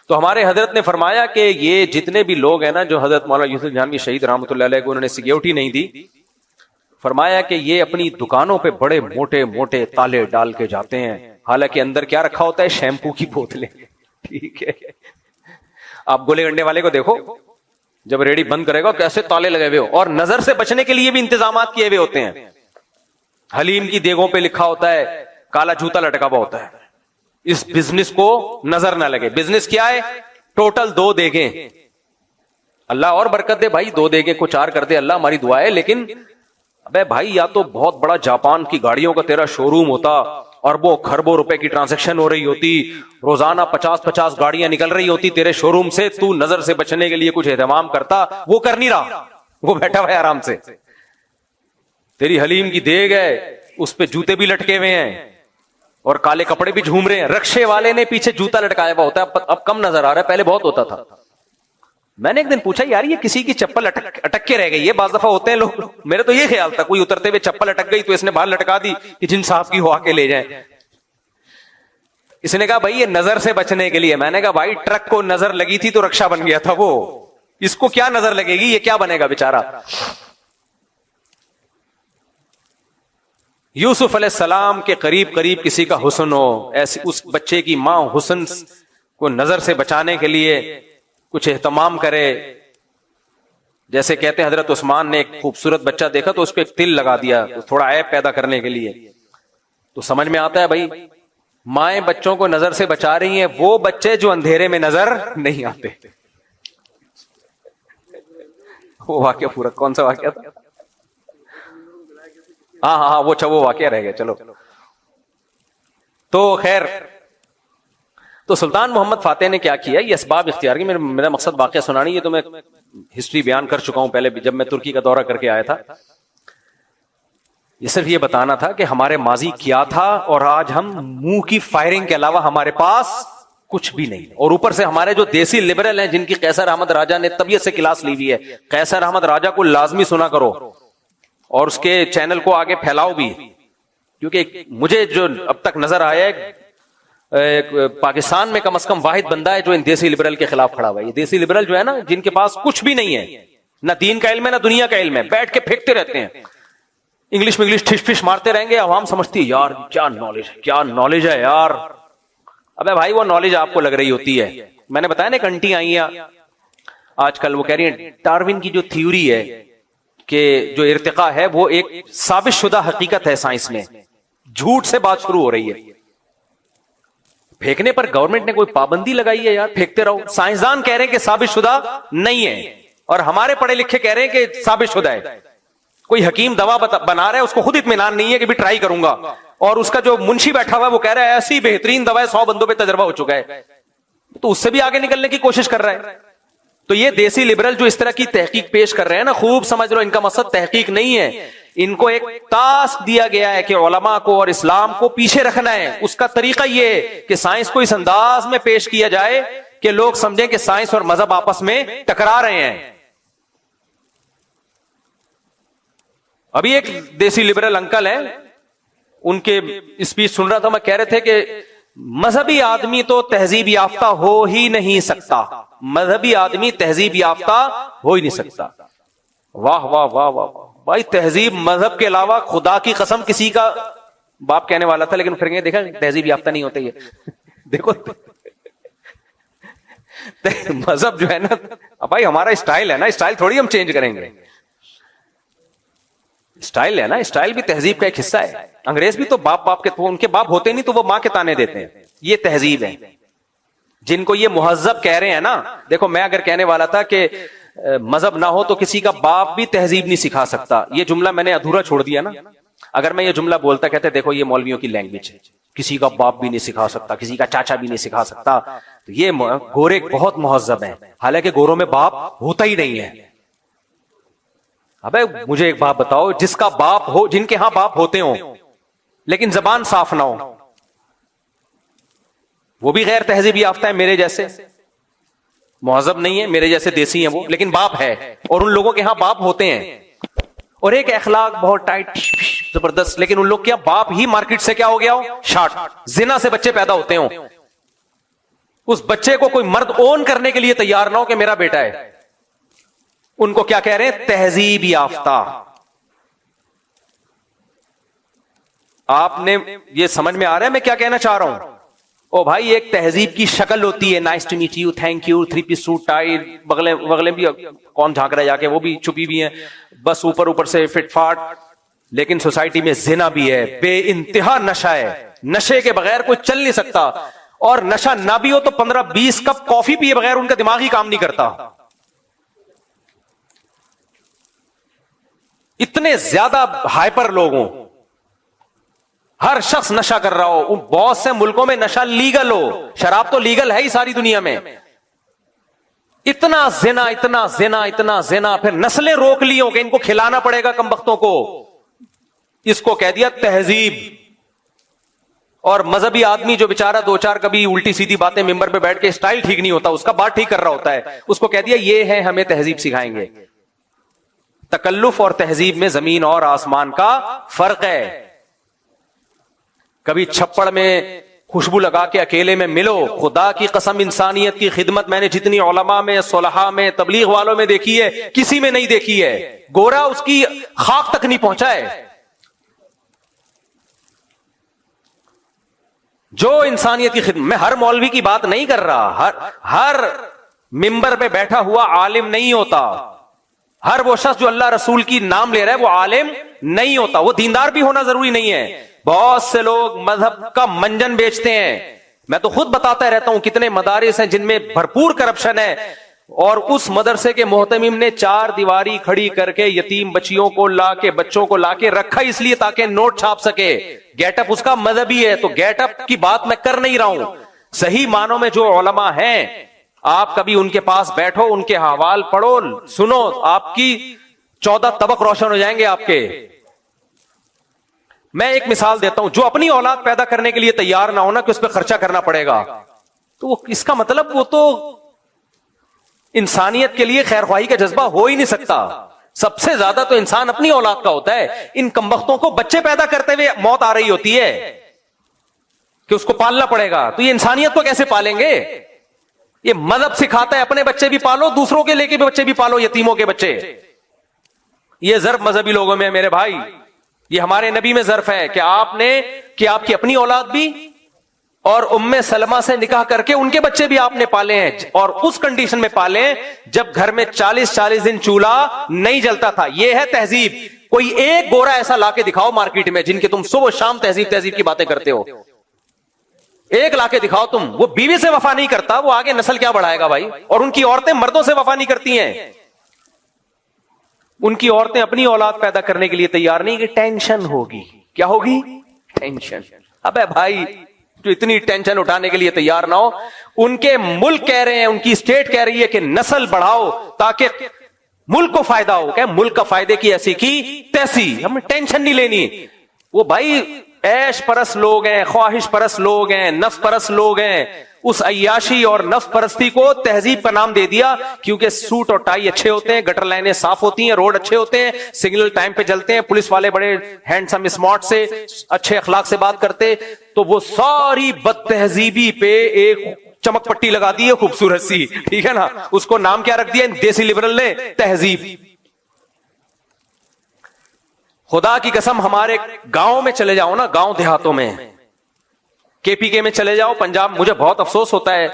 تو ہمارے حضرت نے فرمایا کہ یہ جتنے بھی لوگ ہیں نا، جو حضرت مولانا یوسف جہانوی شہید رحمۃ اللہ علیہ کو انہوں نے سیکیورٹی نہیں دی، فرمایا کہ یہ اپنی دکانوں پہ بڑے موٹے موٹے تالے ڈال کے جاتے ہیں، حالانکہ اندر کیا رکھا ہوتا ہے؟ شیمپو کی بوتلیں. ٹھیک ہے، آپ گولے گنڈے والے کو دیکھو، جب ریڈی بند کرے گا کیسے تالے لگے ہوئے ہو، اور نظر سے بچنے کے لیے بھی انتظامات کیے ہوئے ہوتے ہیں. حلیم کی دیگوں پہ لکھا ہوتا ہے، کالا جوتا لٹکا ہوا ہوتا ہے، اس بزنس کو نظر نہ لگے. بزنس کیا ہے؟ ٹوٹل 2 دیگیں. اللہ اور برکت دے بھائی، 2 دیگیں کو 4 کر دے اللہ، ہماری دعا ہے. لیکن ابے بھائی یا تو بہت بڑا جاپان کی گاڑیوں کا تیرا شو روم ہوتا، اربوں خربوں روپے کی ٹرانزیکشن ہو رہی ہوتی، روزانہ 50 گاڑیاں نکل رہی ہوتی تیرے شو روم سے، تو نظر سے بچنے کے لیے کچھ اہتمام کرتا. وہ کر نہیں رہا، وہ بیٹھا ہوا ہے آرام سے. تیری حلیم کی دیگ ہے، اس پہ جوتے بھی لٹکے ہوئے ہیں اور کالے کپڑے بھی جھوم رہے ہیں. رکشے والے نے پیچھے جوتا لٹکایا ہوا ہوتا ہے، اب کم نظر آ رہا ہے، پہلے بہت ہوتا تھا. میں نے ایک دن پوچھا یار یہ کسی کی چپل اٹک کے رہ گئی ہے. بعض دفعہ ہوتے ہیں لوگ، میرے تو یہ خیال تھا کوئی اترتے ہوئے چپل اٹک گئی تو اس نے باہر لٹکا دی کہ جن صاحب کی ہوا کے لے جائیں. اس نے کہا بھائی یہ نظر سے بچنے کے لیے. میں نے کہا بھائی ٹرک کو نظر لگی تھی تو رکشا بن گیا تھا وہ، اس کو کیا نظر لگے گی؟ یہ کیا بنے گا بیچارہ. یوسف علیہ السلام کے قریب کسی کا حسن ہو، ایسے اس بچے کی ماں حسن کو نظر سے بچانے کے لیے کچھ اہتمام کرے. جیسے کہتے ہیں حضرت عثمان نے ایک خوبصورت بچہ دیکھا تو اس کو ایک تل لگا دیا تھوڑا عیب پیدا کرنے کے لیے. تو سمجھ میں آتا ہے بھائی مائیں بچوں کو نظر سے بچا رہی ہیں، وہ بچے جو اندھیرے میں نظر نہیں آتے. وہ واقعہ پورا کون سا واقعہ تھا؟ ہاں وہ واقعہ رہ گیا. چلو تو خیر، تو سلطان محمد فاتح نے کیا کیا؟ یہ اسباب اختیار کی. میرا مقصد واقعہ سنانی ہے، تو میں ہسٹری بیان کر چکا ہوں پہلے بھی جب میں ترکی کا دورہ کر کے آیا تھا. یہ صرف یہ بتانا تھا کہ ہمارے ماضی کیا تھا، اور آج ہم منہ کی فائرنگ کے علاوہ ہمارے پاس کچھ بھی نہیں. اور اوپر سے ہمارے جو دیسی لبرل ہیں جن کی قیصر احمد راجہ نے طبیعت سے کلاس لی ہوئی ہے، قیصر احمد راجہ کو لازمی سنا کرو اور اس کے چینل کو آگے پھیلاؤ بھی. کیونکہ مجھے جو اب تک نظر آیا ہے پاکستان میں کم از کم واحد بندہ ہے جو ان دیسی لبرل کے خلاف کھڑا ہوا ہے. یہ دیسی لبرل جو ہے نا، جن کے پاس کچھ بھی نہیں ہے، نہ دین کا علم ہے نہ دنیا کا علم ہے، بیٹھ کے پھینکتے رہتے ہیں، انگلش میں انگلش ٹھش پھش مارتے رہیں گے. عوام سمجھتی ہے یار کیا نالج ہے یار. ابے بھائی وہ نالج آپ کو لگ رہی ہوتی ہے. میں نے بتایا نا ایک انٹی آئی ہیں آج کل، وہ کہہ رہی ہیں ڈارون کی جو تھیوری ہے کہ جو ارتقاء ہے وہ ایک ثابت شدہ حقیقت ہے سائنس میں، جھوٹ سے بات شروع ہو رہی ہے. پھینکنے پر گورنمنٹ نے کوئی پابندی لگائی ہے؟ یار پھینکتے رہو. سائنسدان کہہ رہے ہیں کہ ثابت شدہ نہیں ہے، اور ہمارے پڑھے لکھے کہہ رہے ہیں کہ ثابت شدہ ہے. کوئی حکیم دوا بنا رہا ہے, اس کو خود اطمینان نہیں ہے کہ بھی ٹرائی کروں گا, اور اس کا جو منشی بیٹھا ہوا ہے وہ کہہ رہا ہے ایسی بہترین دوا ہے 100 بندوں پہ تجربہ ہو چکا ہے, تو اس سے بھی آگے نکلنے کی کوشش کر رہا ہے. تو یہ دیسی لبرل جو اس طرح کی تحقیق پیش کر رہے ہیں نا, خوب سمجھ لو ان کا مقصد تحقیق نہیں ہے, ان کو ایک ٹاسک دیا گیا ہے کہ علماء کو اور اسلام کو پیچھے رکھنا ہے. اس کا طریقہ یہ ہے کہ سائنس کو اس انداز میں پیش کیا جائے کہ لوگ سمجھیں کہ سائنس اور مذہب آپس میں ٹکرا رہے ہیں. ابھی ایک دیسی لبرل انکل ہیں, ان کے اسپیچ سن رہا تھا, میں کہہ رہے تھے کہ مذہبی آدمی تو تہذیب یافتہ ہو ہی نہیں سکتا, مذہبی آدمی تہذیب یافتہ ہو ہی نہیں سکتا. واہ واہ واہ واہ بھائی, تہذیب مذہب کے علاوہ خدا کی قسم کسی کا باپ کہنے والا تھا, لیکن پھر دیکھا تہذیب یافتہ نہیں ہوتے یہ. دیکھو مذہب جو ہے نا بھائی ہمارا اسٹائل ہے نا, اسٹائل تھوڑی ہم چینج کریں گے, اسٹائل ہے نا, اسٹائل بھی تہذیب کا ایک حصہ ہے. انگریز بھی تو باپ کے ان کے باپ ہوتے نہیں تو وہ ماں کے تانے دیتے ہیں, یہ تہذیب ہے. جن کو یہ مہذب کہہ رہے ہیں نا, دیکھو میں اگر کہنے والا تھا کہ مذہب نہ ہو تو کسی کا باپ بھی تہذیب نہیں سکھا سکتا, یہ جملہ میں نے ادھورا چھوڑ دیا نا. اگر میں یہ جملہ بولتا کہتے دیکھو یہ مولویوں کی لینگویج ہے, کسی کا باپ بھی نہیں سکھا سکتا, کسی کا چاچا بھی نہیں سکھا سکتا, تو یہ گورے بہت مہذب ہیں, حالانکہ گوروں میں باپ ہوتا ہی نہیں ہے. ابے مجھے ایک بات بتاؤ, جس کا باپ ہو, جن کے ہاں باپ ہوتے ہوں لیکن زبان صاف نہ ہو, وہ بھی غیر تہذیب یافتہ ہے, میرے جیسے مہذب نہیں ہے, میرے جیسے دیسی ہیں وہ, لیکن باپ ہے. اور ان لوگوں کے ہاں باپ ہوتے ہیں, اور ایک اخلاق بہت ٹائٹ زبردست, لیکن ان لوگ کیا باپ ہی مارکیٹ سے کیا ہو گیا ہو, شارٹ, زنا سے بچے پیدا ہوتے ہوں, اس بچے کو کوئی مرد اون کرنے کے لیے تیار نہ ہو کہ میرا بیٹا ہے. ان کو کیا کہہ رہے ہیں, تہذیب یافتہ. آپ نے یہ سمجھ میں آ رہا ہے میں کیا کہنا چاہ رہا ہوں؟ او بھائی ایک تہذیب کی شکل ہوتی ہے, nice to meet you, thank you, 3 piece suit tie, بغلیں بھی کون جھانک رہا ہے جا کے, وہ بھی چھپی بھی ہیں, بس اوپر سے فٹ فاٹ. لیکن سوسائٹی میں زنا بھی ہے, بے انتہا نشہ ہے, نشے کے بغیر کوئی چل نہیں سکتا, اور نشہ نہ بھی ہو تو 15-20 کپ کافی پیے بغیر ان کا دماغ ہی کام نہیں کرتا. اتنے زیادہ ہائپر لوگ ہوں, ہر شخص نشہ کر رہا ہو, بہت سے ملکوں میں نشہ لیگل ہو, شراب تو لیگل ہے ہی ساری دنیا میں. اتنا زنا, اتنا زنا, اتنا زنا, پھر نسلیں روک لی ہوں کہ ان کو کھلانا پڑے گا کمبختوں کو, اس کو کہہ دیا تہذیب. اور مذہبی آدمی جو بیچارہ 2-4 کبھی الٹی سیدھی باتیں ممبر پہ بیٹھ کے اسٹائل ٹھیک نہیں ہوتا, اس کا بات ٹھیک کر رہا ہوتا ہے, اس کو کہہ دیا یہ ہے ہمیں تہذیب سکھائیں گے. تکلف اور تہذیب میں زمین اور آسمان کا فرق ہے. کبھی چھپڑ میں خوشبو لگا کے اکیلے میں ملو, خدا کی قسم انسانیت کی خدمت میں نے جتنی علماء میں, صلحاء میں, تبلیغ والوں میں دیکھی ہے, کسی میں نہیں دیکھی ہے. گورا اس کی خاک تک نہیں پہنچا ہے. جو انسانیت کی خدمت, میں ہر مولوی کی بات نہیں کر رہا, ہر ممبر پہ بیٹھا ہوا عالم نہیں ہوتا, ہر وہ شخص جو اللہ رسول کی نام لے رہا ہے وہ عالم نہیں ہوتا, وہ دیندار بھی ہونا ضروری نہیں ہے. بہت سے لوگ مذہب کا منجن بیچتے ہیں, میں تو خود بتاتا رہتا ہوں کتنے مدارس ہیں جن میں بھرپور کرپشن ہے, اور اس مدرسے کے محتمم نے 4 دیواری کھڑی کر کے یتیم بچوں کو لا کے رکھا اس لیے تاکہ نوٹ چھاپ سکے. گیٹ اپ اس کا مذہبی ہے, تو گیٹ اپ کی بات میں کر نہیں رہا ہوں. صحیح معنوں میں جو علماء ہیں, آپ کبھی ان کے پاس بیٹھو, ان کے حوال پڑھو, سنو, آپ کی 14 طبق روشن ہو جائیں گے آپ کے. میں ایک مثال دیتا ہوں, جو اپنی اولاد پیدا کرنے کے لیے تیار نہ ہونا کہ اس پہ خرچہ کرنا پڑے گا, تو اس کا مطلب وہ تو انسانیت کے لیے خیر خواہی کا جذبہ ہو ہی نہیں سکتا. سب سے زیادہ تو انسان اپنی اولاد کا ہوتا ہے. ان کمبختوں کو بچے پیدا کرتے ہوئے موت آ رہی ہوتی ہے کہ اس کو پالنا پڑے گا, تو یہ انسانیت کو کیسے پالیں گے؟ یہ مذہب سکھاتا ہے اپنے بچے بھی پالو, دوسروں کے لے کے بھی بچے بھی پالو, یتیموں کے بچے. یہ ضرب مذہبی لوگوں میں میرے بھائی, یہ ہمارے نبی میں ظرف ہے کہ آپ کی اپنی اولاد بھی اور ام سلمہ سے نکاح کر کے ان کے بچے بھی آپ نے پالے ہیں, اور اس کنڈیشن میں پالے جب گھر میں 40 دن چولہا نہیں جلتا تھا. یہ ہے تہذیب. کوئی ایک گورا ایسا لا کے دکھاؤ مارکیٹ میں جن کے تم صبح شام تہذیب کی باتیں کرتے ہو, ایک لا کے دکھاؤ تم. وہ بیوی سے وفا نہیں کرتا, وہ آگے نسل کیا بڑھائے گا بھائی؟ اور ان کی عورتیں مردوں سے وفا نہیں کرتی ہیں. ان کی عورتیں اپنی اولاد پیدا کرنے کے لیے تیار نہیں کہ ٹینشن ہوگی. کیا ہوگی؟ ٹینشن. ابے بھائی جو اتنی ٹینشن اٹھانے کے لیے تیار نہ ہو, ان کے ملک کہہ رہے ہیں, ان کی اسٹیٹ کہہ رہی ہے کہ نسل بڑھاؤ تاکہ ملک کو فائدہ ہو. کہ ملک کا فائدے کی ایسی کی تیسی, ہمیں ٹینشن نہیں لینی. وہ بھائی عیش پرست لوگ ہیں, خواہش پرست لوگ ہیں, نفس پرست لوگ ہیں. اس عیاشی اور نفس پرستی کو تہذیب کا نام دے دیا, کیونکہ سوٹ اور ٹائی اچھے ہوتے ہیں, گٹر لائنیں صاف ہوتی ہیں, روڈ اچھے ہوتے ہیں, سگنل ٹائم پہ چلتے ہیں, پولیس والے بڑے ہینڈسم اسمارٹ سے اچھے اخلاق سے بات کرتے, تو وہ ساری بد تہذیبی پہ ایک چمک پٹی لگا دی ہے خوبصورت سی, ٹھیک ہے نا. اس کو نام کیا رکھ دیا دیسی لبرل نے؟ تہذیب. خدا کی قسم ہمارے گاؤں میں چلے جاؤ نا, گاؤں دیہاتوں میں, کے پی کے میں چلے جاؤ, پنجاب, مجھے بہت افسوس ہوتا ہے,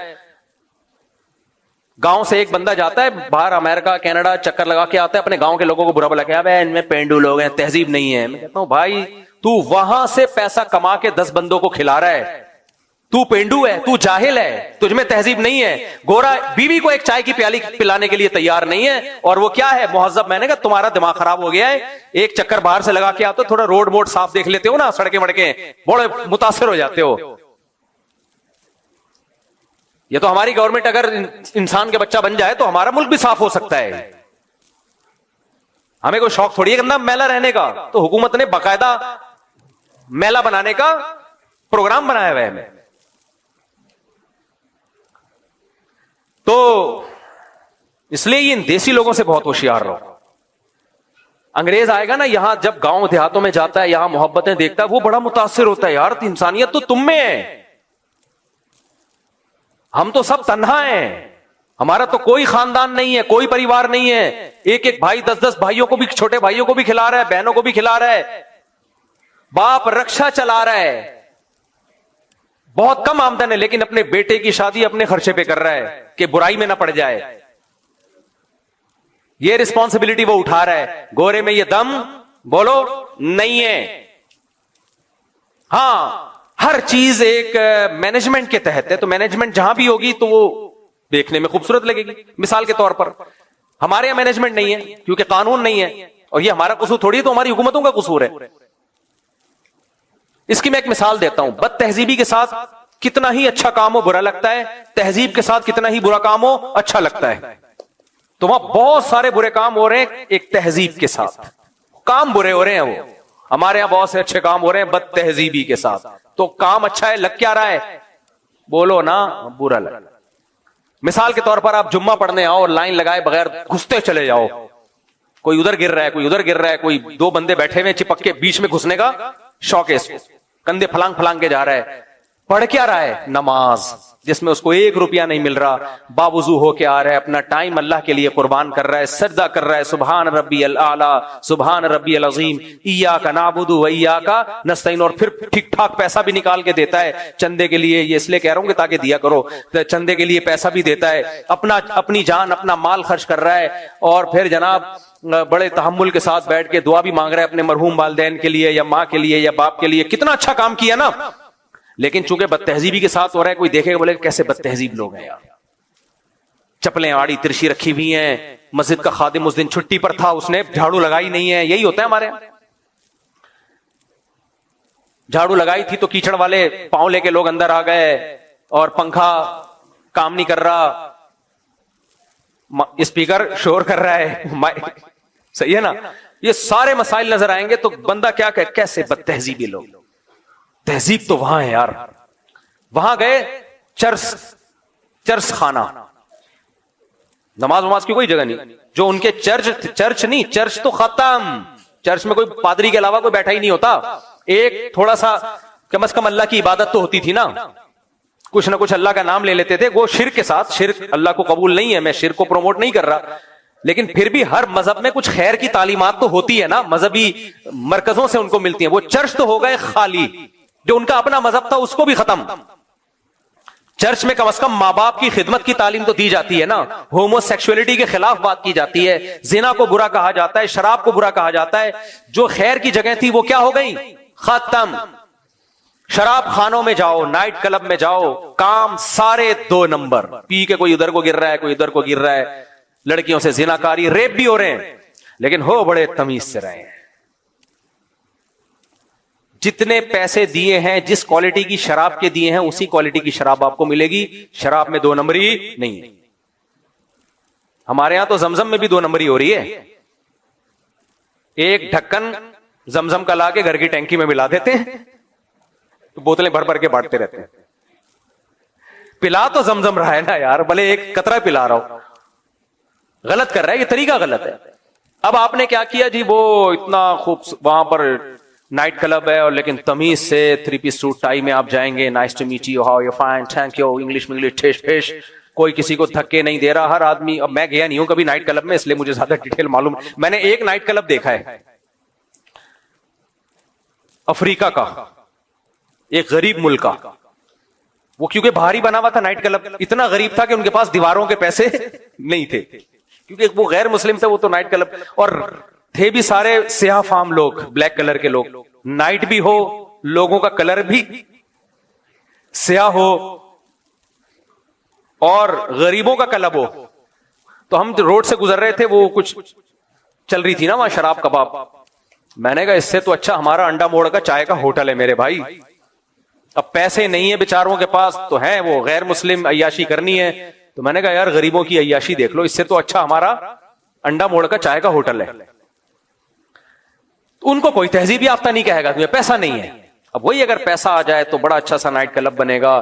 گاؤں سے ایک بندہ جاتا ہے باہر امریکہ کینیڈا چکر لگا کے آتا ہے, اپنے گاؤں کے لوگوں کو برا بلا کے ان میں پینڈو لوگ ہیں, تہذیب نہیں ہے. میں کہتا ہوں بھائی تو وہاں سے پیسہ کما کے 10 بندوں کو کھلا رہا ہے, تو پینڈو ہے, تو جاہل ہے, تجھ میں تہذیب نہیں ہے. گورا بیوی کو ایک چائے کی پیالی پلانے کے لیے تیار نہیں ہے, اور وہ کیا ہے مہذب. میں نے کہا تمہارا دماغ خراب ہو گیا ہے, ایک چکر باہر سے لگا کے آتے ہو, تھوڑا روڈ موڈ صاف دیکھ لیتے ہو نا, سڑکیں مڑکیں, بڑے متاثر ہو جاتے ہو. یہ تو ہماری گورنمنٹ اگر انسان کے بچہ بن جائے تو ہمارا ملک بھی صاف ہو سکتا ہے. ہمیں کوئی شوق تھوڑی ہے کہ میلہ رہنے کا, تو حکومت نے باقاعدہ میلہ بنانے کا پروگرام بنایا ہوا ہے. تو اس لیے یہ ان دیسی لوگوں سے بہت ہوشیار رہو. انگریز آئے گا نا یہاں, جب گاؤں دیہاتوں میں جاتا ہے, یہاں محبتیں دیکھتا ہے, وہ بڑا متاثر ہوتا ہے, یار انسانیت تو تم میں ہے, ہم تو سب تنہا ہیں, ہمارا تو کوئی خاندان نہیں ہے, کوئی پریوار نہیں ہے, ایک ایک بھائی 10 بھائیوں کو بھی, چھوٹے بھائیوں کو بھی کھلا رہا ہے, بہنوں کو بھی کھلا رہا ہے, باپ رکشا چلا رہا ہے, بہت کم آمدن ہے, لیکن اپنے بیٹے کی شادی اپنے خرچے پہ کر رہا ہے کہ برائی میں نہ پڑ جائے. یہ رسپانسبلٹی وہ اٹھا رہا ہے. گورے میں یہ دم بولو نہیں ہے. ہاں ہر چیز ایک مینجمنٹ کے تحت ہے, تو مینجمنٹ جہاں بھی ہوگی تو وہ دیکھنے میں خوبصورت لگے گی. مثال کے طور پر ہمارے یہاں مینجمنٹ نہیں ہے کیونکہ قانون نہیں ہے, اور یہ ہمارا قصور تھوڑی ہے, تو ہماری حکومتوں کا قصور ہے. اس کی میں ایک مثال دیتا ہوں. بد تہذیبی کے ساتھ کتنا ہی اچھا کام ہو برا لگتا ہے, تہذیب کے ساتھ کتنا ہی برا کام ہو اچھا لگتا ہے. تو وہاں بہت سارے برے کام ہو رہے ہیں ایک تہذیب کے ساتھ, کام برے ہو رہے ہیں. وہ ہمارے یہاں بہت سے اچھے کام ہو رہے ہیں بد تہذیبی کے ساتھ. تو کام اچھا ہے, لگ کیا رہا ہے, بولو نا برا لگ. مثال کے طور پر آپ جمعہ پڑھنے آؤ اور لائن لگائے بغیر گھستے چلے جاؤ, کوئی ادھر گر رہا ہے, کوئی ادھر گر رہا ہے, کوئی 2 بندے بیٹھے ہوئے چپک کے بیچ میں گھسنے کا شوق ہے, کندھے پھلانگ پھلانگ کے جا رہا ہے. پڑھ کیا رہا ہے؟ نماز, جس میں اس کو 1 روپیہ نہیں مل رہا, باوضو ہو کے آ رہا ہے, اپنا ٹائم اللہ کے لیے قربان کر رہا ہے, سجدہ کر رہا ہے, سبحان ربی الاعلی, سبحان ربی العظیم, ایاک نعبد و ایاک نستعین, اور پھر ٹھیک ٹھاک پیسہ بھی نکال کے دیتا ہے چندے کے لیے. یہ اس لیے کہہ رہا ہوں کہ تاکہ دیا کرو, چندے کے لیے پیسہ بھی دیتا ہے, اپنی جان اپنا مال خرچ کر رہا ہے, اور پھر جناب بڑے تحمل کے ساتھ بیٹھ کے دعا بھی مانگ رہا ہے اپنے مرحوم والدین کے لیے, یا ماں کے لیے, یا باپ کے لیے. کتنا اچھا کام کیا نا, لیکن چونکہ بد تہذیبی کے ساتھ ہو رہا ہے, کوئی دیکھے گا بولے کیسے بد تہذیب لوگ ہیں یار, چپلیں آڑی ترشی رکھی ہوئی ہیں. مسجد کا خادم اس دن چھٹی پر تھا, اس نے جھاڑو لگائی نہیں ہے. یہی ہوتا ہے ہمارے یہاں, جھاڑو لگائی تھی تو کیچڑ والے پاؤں لے کے لوگ اندر آ گئے, اور پنکھا کام نہیں کر رہا, اسپیکر شور کر رہا ہے, صحیح ہے نا. یہ سارے مسائل نظر آئیں گے تو بندہ کیا کہ کیسے بد تہذیبی لوگ. تہذیب تو وہاں ہے یار. وہاں گئے چرس خانہ, نماز کی کوئی جگہ نہیں. جو ان کے چرچ نہیں, چرچ تو ختم, چرچ میں کوئی پادری کے علاوہ کوئی بیٹھا ہی نہیں ہوتا. ایک تھوڑا سا کم از کم اللہ کی عبادت تو ہوتی تھی نا, کچھ نہ کچھ اللہ کا نام لے لیتے تھے. وہ شرک کے ساتھ, شرک اللہ کو قبول نہیں ہے, میں شرک کو پروموٹ نہیں کر رہا, لیکن پھر بھی ہر مذہب میں کچھ خیر کی تعلیمات تو ہوتی ہے نا, مذہبی مرکزوں سے ان کو ملتی ہیں. وہ چرچ تو ہو گئے خالی, جو ان کا اپنا مذہب تھا اس کو بھی ختم. چرچ میں کم از کم ماں باپ کی خدمت کی تعلیم تو دی جاتی ہے نا, ہومو سیکسولیٹی کے خلاف بات کی جاتی ہے, زنا کو برا کہا جاتا ہے, شراب کو برا کہا جاتا ہے. جو خیر کی جگہ تھی وہ کیا ہو گئی, ختم. شراب خانوں میں جاؤ, نائٹ کلب میں جاؤ, کام سارے 2 نمبر, پی کے کوئی ادھر کو گر رہا ہے, کوئی ادھر کو گر رہا ہے, لڑکیوں سے زنا کاری, ریپ بھی ہو رہے ہیں. لیکن ہو بڑے تمیز سے رہے ہیں. جتنے پیسے دیے ہیں, جس کوالٹی کی شراب کے دیے ہیں, اسی کوالٹی کی شراب آپ کو ملے گی. شراب میں 2 نمبری نہیں ہے. ہمارے ہاں تو زمزم میں بھی 2 نمبری ہو رہی ہے. ایک ڈھکن زمزم کا لا کے گھر کی ٹینکی میں ملا دیتے ہیں, تو بوتلیں بھر بھر کے بانٹتے رہتے ہیں. پلا تو زمزم رہا ہے نا یار, بھلے ایک قطرہ پلا رہا ہو. غلط کر رہا ہے, یہ طریقہ غلط ہے. اب آپ نے کیا کیا جی, وہ اتنا خوب وہاں پر نائٹ کلب ہے, اور لیکن تمیز سے 3 پیس سوٹ ٹائی میں آپ جائیں گے. Nice to meet you, how you fine, thank you, English میں ٹھیش ٹھیش. کوئی کسی کو دھکے نہیں دے رہا, ہر آدمی. اب میں گیا نہیں ہوں کبھی نائٹ کلب میں, اس لیے مجھے زیادہ ڈیٹیل معلوم. میں نے ایک نائٹ کلب دیکھا ہے افریقہ کا, ایک غریب ملک کا. وہ کیونکہ باہر ہی بنا ہوا تھا نائٹ کلب, اتنا غریب تھا کہ ان کے پاس دیواروں کے پیسے نہیں تھے, کیونکہ وہ غیر مسلم تھے. وہ تو نائٹ کلب, اور تھے بھی سارے سیاہ فام لوگ, بلیک کلر کے لوگ. نائٹ بھی ہو, لوگوں کا کلر بھی سیاہ ہو, اور غریبوں کا کلب ہو. تو ہم روڈ سے گزر رہے تھے, وہ کچھ چل رہی تھی نا وہاں شراب کباب. میں نے کہا اس سے تو اچھا ہمارا انڈا موڑ کا چائے کا ہوٹل ہے میرے بھائی. اب پیسے نہیں ہے بیچاروں کے پاس, تو ہیں وہ غیر مسلم, عیاشی کرنی ہے. تو میں نے کہا یار غریبوں کی عیاشی دیکھ لو, اس سے تو اچھا ہمارا انڈا موڑ کا چائے کا ہوٹل ہے. ان کو کوئی تہذیب یافتہ نہیں کہے گا, تمہیں پیسہ نہیں ہے. اب وہی اگر پیسہ آ جائے تو بڑا اچھا سا نائٹ کلب بنے گا,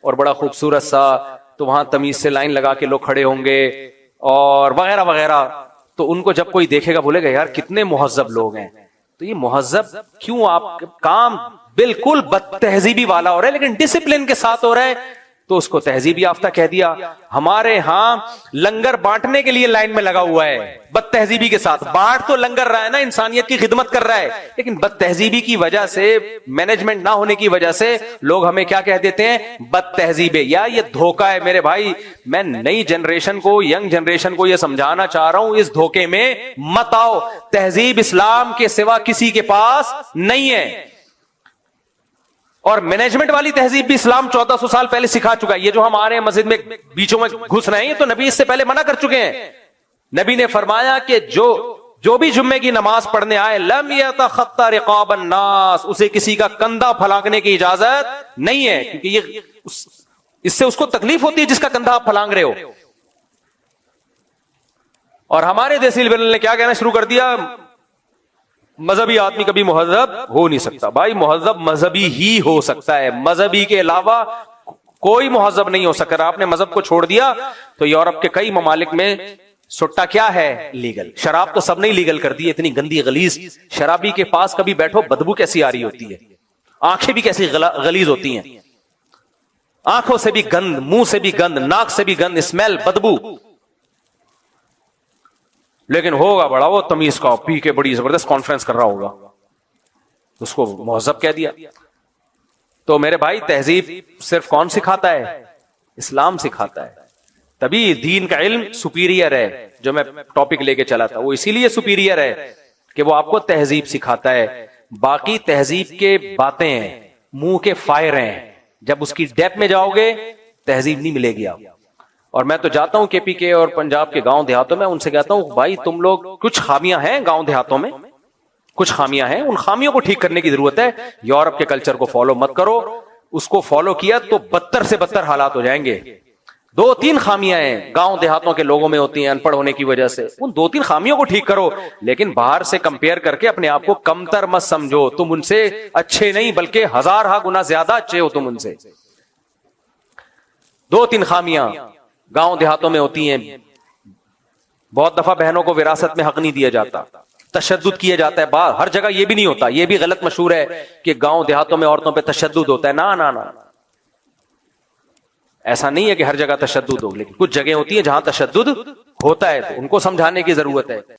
اور بڑا خوبصورت سا, تو وہاں تمیز سے لائن لگا کے لوگ کھڑے ہوں گے, اور وغیرہ وغیرہ. تو ان کو جب کوئی دیکھے گا بولے گا یار کتنے مہذب لوگ ہیں. تو یہ مہذب کیوں, آپ کام بالکل بد تہذیبی والا ہو رہا ہے لیکن ڈسپلن کے ساتھ ہو رہا ہے, تو اس کو تہذیب یافتہ کہہ دیا. ہمارے ہاں لنگر بانٹنے کے لیے لائن میں لگا ہوا ہے بد تہذیبی کے ساتھ. بانٹ تو لنگر رہا ہے نا, انسانیت کی خدمت کر رہا ہے, لیکن بد تہذیبی کی وجہ سے, مینجمنٹ نہ ہونے کی وجہ سے لوگ ہمیں کیا کہہ دیتے ہیں, بد تہذیب. یا یہ دھوکہ ہے میرے بھائی. میں نئی جنریشن کو, ینگ جنریشن کو یہ سمجھانا چاہ رہا ہوں, اس دھوکے میں مت آؤ. تہذیب اسلام کے سوا کسی کے پاس نہیں ہے, اور مینجمنٹ والی تہذیب بھی اسلام 1400 سال پہلے سکھا چکا ہے. یہ جو ہم آ رہے ہیں مسجد میں بیچوں میں گھس رہے ہیں, یہ تو نبی اس سے پہلے منع کر چکے ہیں. نبی نے فرمایا کہ جو بھی جمعے کی نماز پڑھنے آئے, لم یتخطى رقاب الناس, اسے کسی کا کندھا پھلانگنے کی اجازت نہیں ہے, کیونکہ یہ اس سے اس کو تکلیف ہوتی ہے جس کا کندھا آپ پھلانگ رہے ہو. اور ہمارے دیسی لبرل نے کیا کہنا شروع کر دیا, مذہبی آدمی کبھی مہذب ہو نہیں سکتا. بھائی مہذب مذہبی ہی ہو سکتا ہے, مذہبی کے علاوہ کوئی مہذب نہیں ہو سکتا. آپ نے مذہب کو چھوڑ دیا تو یورپ کے کئی ممالک میں سٹا کیا ہے, لیگل. شراب تو سب نے لیگل کر دی, اتنی گندی غلیظ. شرابی کے پاس کبھی بیٹھو بدبو کیسی آ رہی ہوتی ہے, آنکھیں بھی کیسی غلیظ ہوتی ہیں, آنکھوں سے بھی گند, منہ سے بھی گند, ناک سے بھی گند, اسمیل, بدبو. لیکن ہوگا بڑا وہ تمیز کا, پی کے بڑی زبردست کانفرنس کر رہا ہوگا, اس کو مہذب کہہ دیا. تو میرے بھائی تہذیب صرف کون سکھاتا ہے, اسلام سکھاتا ہے. تبھی دین کا علم سپیریئر ہے. جو میں ٹاپک لے کے چلا تھا وہ اسی لیے سپیریئر ہے کہ وہ آپ کو تہذیب سکھاتا ہے. باقی تہذیب کے باتیں ہیں, منہ کے فائر ہیں, جب اس کی ڈیپ میں جاؤ گے تہذیب نہیں ملے گی آپ. اور میں تو جاتا ہوں کے پی کے اور پنجاب کے گاؤں دیہاتوں میں, ان سے کہتا ہوں بھائی تم لوگ, کچھ خامیاں ہیں گاؤں دیہاتوں میں, کچھ خامیاں ہیں, ان خامیوں کو ٹھیک کرنے کی ضرورت ہے. یورپ کے کلچر کو فالو مت کرو, اس کو فالو کیا تو بدتر سے بدتر حالات ہو جائیں گے. 2-3 خامیاں ہیں گاؤں دیہاتوں کے لوگوں میں ہوتی ہیں ان پڑھ ہونے کی وجہ سے, ان 2-3 خامیوں کو ٹھیک کرو, لیکن باہر سے کمپیئر کر کے اپنے آپ کو کمتر مت سمجھو. تم ان سے اچھے نہیں بلکہ 1000 گنا زیادہ اچھے ہو تم ان سے. 2-3 خامیاں گاؤں دیہاتوں میں ہوتی ہیں. بہت دفعہ بہنوں کو وراثت میں حق نہیں دیا جاتا, تشدد کیا جاتا ہے. ہر جگہ یہ بھی نہیں ہوتا, یہ بھی غلط مشہور ہے کہ گاؤں دیہاتوں میں عورتوں پہ تشدد ہوتا ہے. نا, ایسا نہیں ہے کہ ہر جگہ تشدد ہو, لیکن کچھ جگہ ہوتی ہیں جہاں تشدد ہوتا ہے, تو ان کو سمجھانے کی ضرورت ہے.